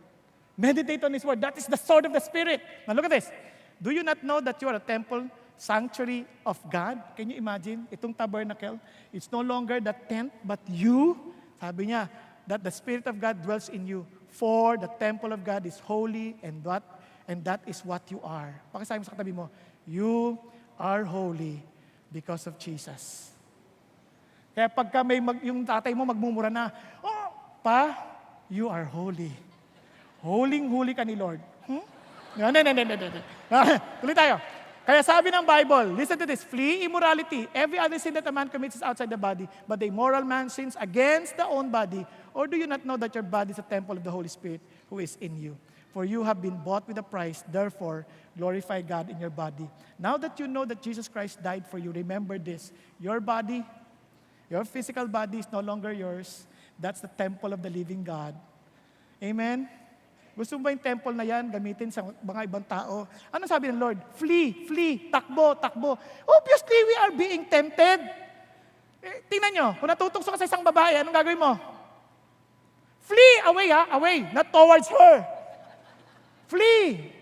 Meditate on His word. That is the sword of the Spirit. Now look at this. Do you not know that you are a temple, sanctuary of God? Can you imagine? Itong tabernacle, it's no longer the tent, but you, sabi niya, that the Spirit of God dwells in you. For the temple of God is holy, and that is what you are. Pakisabi mo sa katabi mo, you are holy because of Jesus. Kaya pagka yung tatay mo magmumura na, oh, pa, you are holy. Huling-huli ka ni Lord. No. Tuloy tayo. Kaya sabi ng Bible, listen to this, flee immorality. Every other sin that a man commits is outside the body, but the immoral man sins against the own body. Or do you not know that your body is a temple of the Holy Spirit who is in you? For you have been bought with a price, therefore glorify God in your body. Now that you know that Jesus Christ died for you, remember this, your body, your physical body is no longer yours. That's the temple of the living God. Amen? Gusto mo ba yung temple na yan gamitin sa mga ibang tao? Ano sabi ng Lord? Flee, takbo. Obviously, we are being tempted. Tingnan nyo, kung natutokso ka sa isang babae, anong gagawin mo? Flee, away, not towards her. Flee.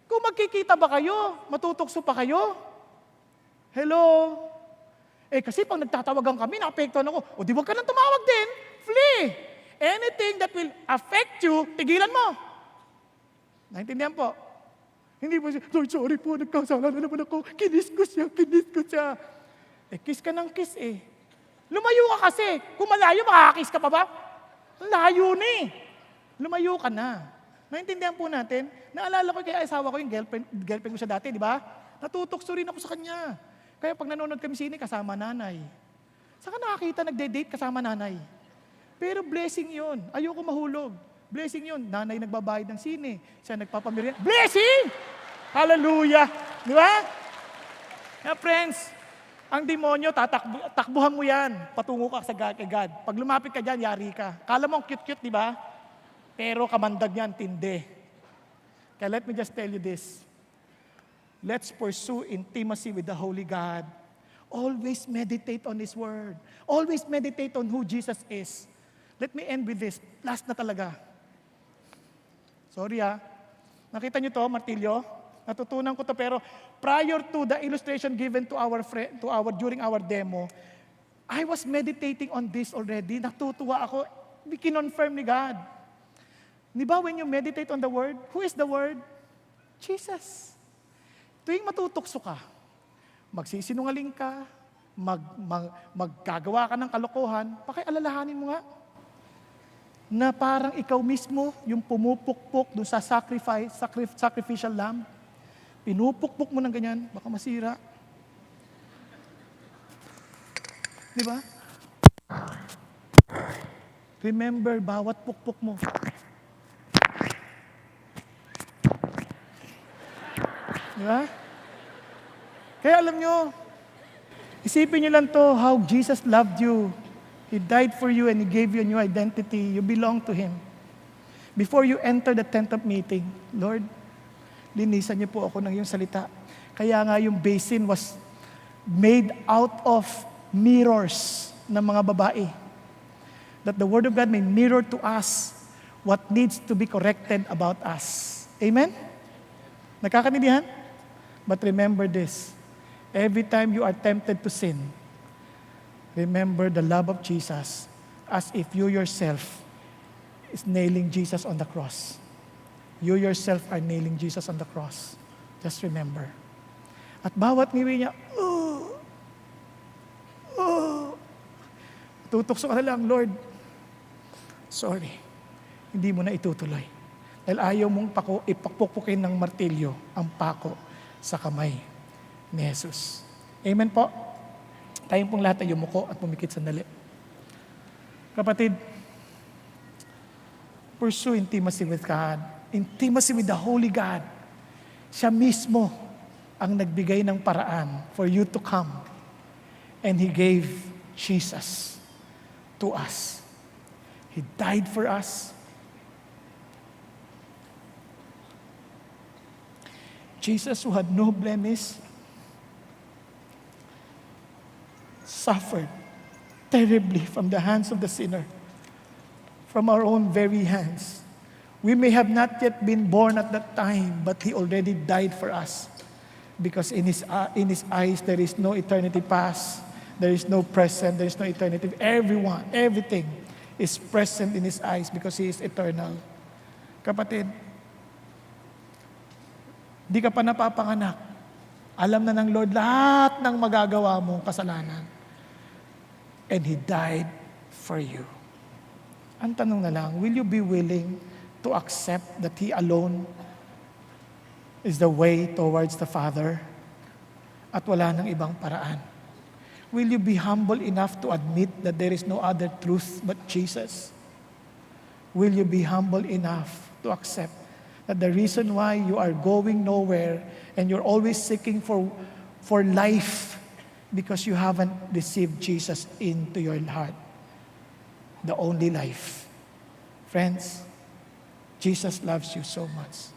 Kung magkikita ba kayo, matutokso pa kayo? Hello? Kasi pag nagtatawagan kami, naapektuhan ako, di wag ka nang tumawag din. Flee. Anything that will affect you, tigilan mo. Naintindihan po? Hindi po siya, Lord, sorry po, nagkasala na naman ako. Kinis ko siya. Kiss ka ng kiss eh. Lumayo ka kasi. Kung malayo, makakakiss ka pa ba? Ang layo na eh. Lumayo ka na. Naintindihan po natin? Naalala ko kay asawa ko yung girlfriend ko siya dati, di ba? Natutokso rin ako sa kanya. Kaya pag nanonood kami sine, kasama nanay. Saka nakakita, nagde-date kasama nanay. Pero blessing yun. Ayoko mahulog. Blessing yun. Nanay nagbabayad ng sine. Siya nagpapamilya. Blessing! Hallelujah! Di ba? Kaya friends, ang demonyo, takbuhan mo yan. Patungo ka kay God. Pag lumapit ka dyan, yari ka. Kala mo cute-cute, di ba? Pero kamandag yan, tindi. Kaya let me just tell you this. Let's pursue intimacy with the Holy God. Always meditate on His Word. Always meditate on who Jesus is. Let me end with this. Last na talaga. Sorry Nakita niyo to, martilyo? Natutunan ko to, pero prior to the illustration given to our during our demo, I was meditating on this already. Natutuwa ako. Kinonfirm ni God. Di ba when you meditate on the Word, who is the Word? Jesus. Tuwing matutokso ka, magsisinungaling ka, maggagawa ka ng kalokohan, pakialalahanin mo nga na parang ikaw mismo yung pumupukpok doon sa sacrificial lamb. Pinupukpok mo ng ganyan, baka masira. Di ba? Remember, bawat pukpok mo. Di ba? Kaya alam nyo, isipin nyo lang to, how Jesus loved you. He died for you and He gave you a new identity. You belong to Him. Before you enter the tent of meeting, Lord, linisan niyo po ako ng iyong salita. Kaya nga yung basin was made out of mirrors ng mga babae. That the Word of God may mirror to us what needs to be corrected about us. Amen? Nakakaintindihan? But remember this, every time you are tempted to sin, remember the love of Jesus as if you yourself is nailing Jesus on the cross. You yourself are nailing Jesus on the cross. Just remember. At bawat ngiwi niya, tutokso ka na lang, Lord, sorry, hindi mo na itutuloy. Dahil ayaw mong ipakpukukin ng martilyo ang pako sa kamay ni Jesus. Amen po? Tayong pong lahat ay yumuko at pumikit sandali. Kapatid, pursue intimacy with God. Intimacy with the Holy God. Siya mismo ang nagbigay ng paraan for you to come. And He gave Jesus to us. He died for us. Jesus, who had no blemish, suffered terribly from the hands of the sinner, from our own very hands. We may have not yet been born at that time, but He already died for us. Because in His eyes, there is no eternity past, there is no present, there is no eternity. Everything is present in His eyes because He is eternal. Kapatid, di ka pa napapanganak. Alam na ng Lord lahat ng magagawa mong kasalanan. And He died for you. Ang tanong na lang, will you be willing to accept that He alone is the way towards the Father at wala nang ibang paraan? Will you be humble enough to admit that there is no other truth but Jesus? Will you be humble enough to accept that the reason why you are going nowhere and you're always seeking for life because you haven't received Jesus into your heart, the only life? Friends, Jesus loves you so much.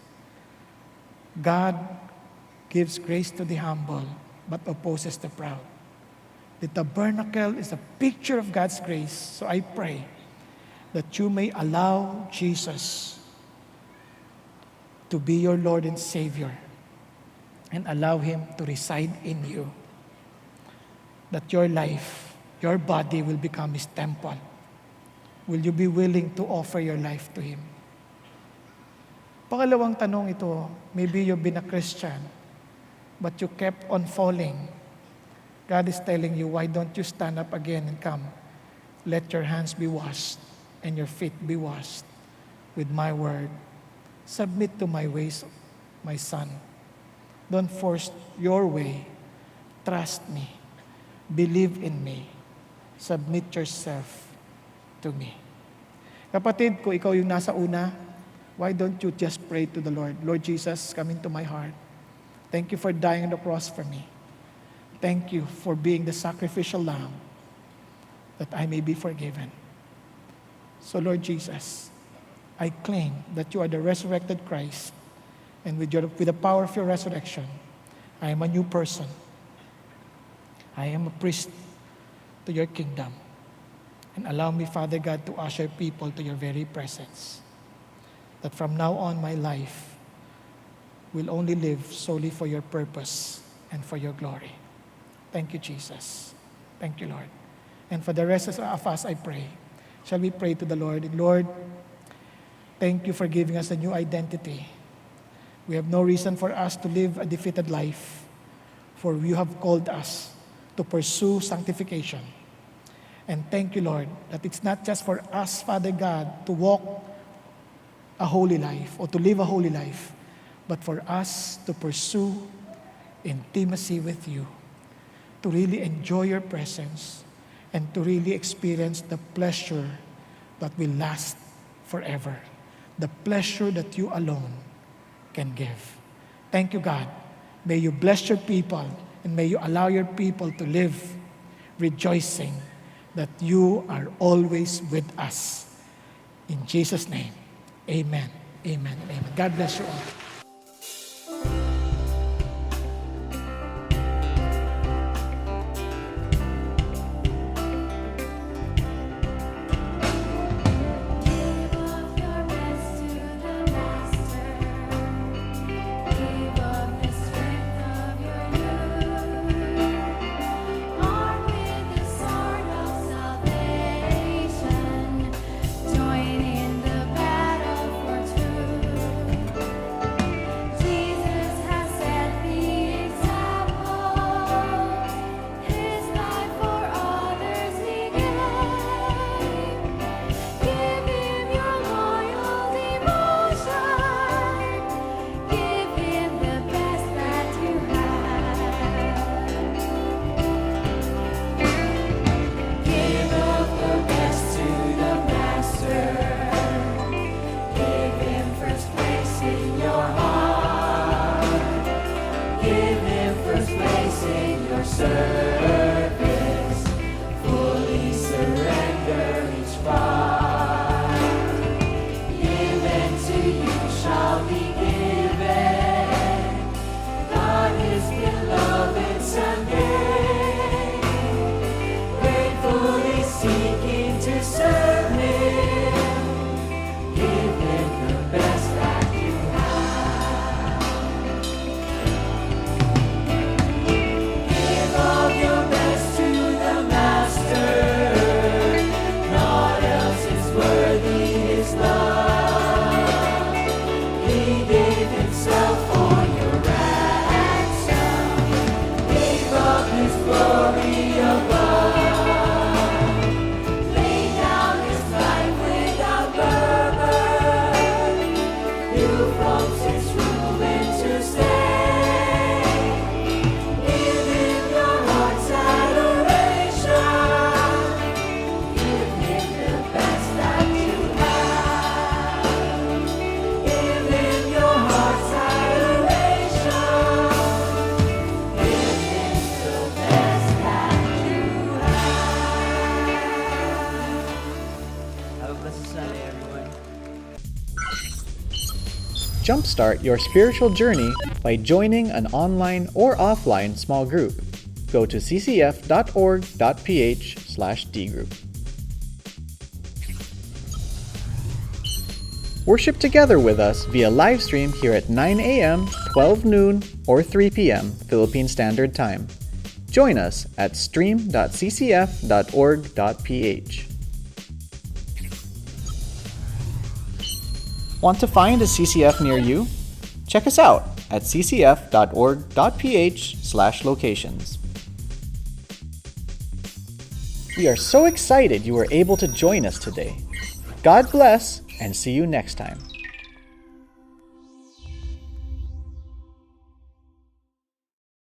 God gives grace to the humble, but opposes the proud. The tabernacle is a picture of God's grace, so I pray that you may allow Jesus to be your Lord and Savior and allow Him to reside in you. That your life, your body will become His temple. Will you be willing to offer your life to Him? Pangalawang tanong ito, maybe you've been a Christian, but you kept on falling God is telling you, why don't you stand up again and come? Let your hands be washed and your feet be washed with my word. Submit to my ways, my son. Don't force your way. Trust me. Believe in me. Submit yourself to me. Kapatid, kung ikaw yung nasa una, why don't you just pray to the Lord? Lord Jesus, come into my heart. Thank you for dying on the cross for me. Thank you for being the sacrificial lamb that I may be forgiven. So Lord Jesus, I claim that you are the resurrected Christ, and with the power of your resurrection, I am a new person. I am a priest to your kingdom. And allow me, Father God, to usher people to your very presence. That from now on, my life will only live solely for your purpose and for your glory. Thank you, Jesus. Thank you, Lord. And for the rest of us, I pray. Shall we pray to the Lord? And Lord, thank you for giving us a new identity. We have no reason for us to live a defeated life, for you have called us to pursue sanctification. And thank you, Lord, that it's not just for us, Father God, to walk a holy life or to live a holy life, but for us to pursue intimacy with you, to really enjoy your presence, and to really experience the pleasure that will last forever, the pleasure that you alone can give. Thank you, God. May you bless your people, and may you allow your people to live rejoicing that you are always with us. In Jesus' name, amen, amen, and amen. God bless you all. Jumpstart your spiritual journey by joining an online or offline small group. Go to ccf.org.ph/dgroup. Worship together with us via live stream here at 9 a.m., 12 noon, or 3 p.m. Philippine Standard Time. Join us at stream.ccf.org.ph. Want to find a CCF near you? Check us out at ccf.org.ph/locations. We are so excited you were able to join us today. God bless, and see you next time.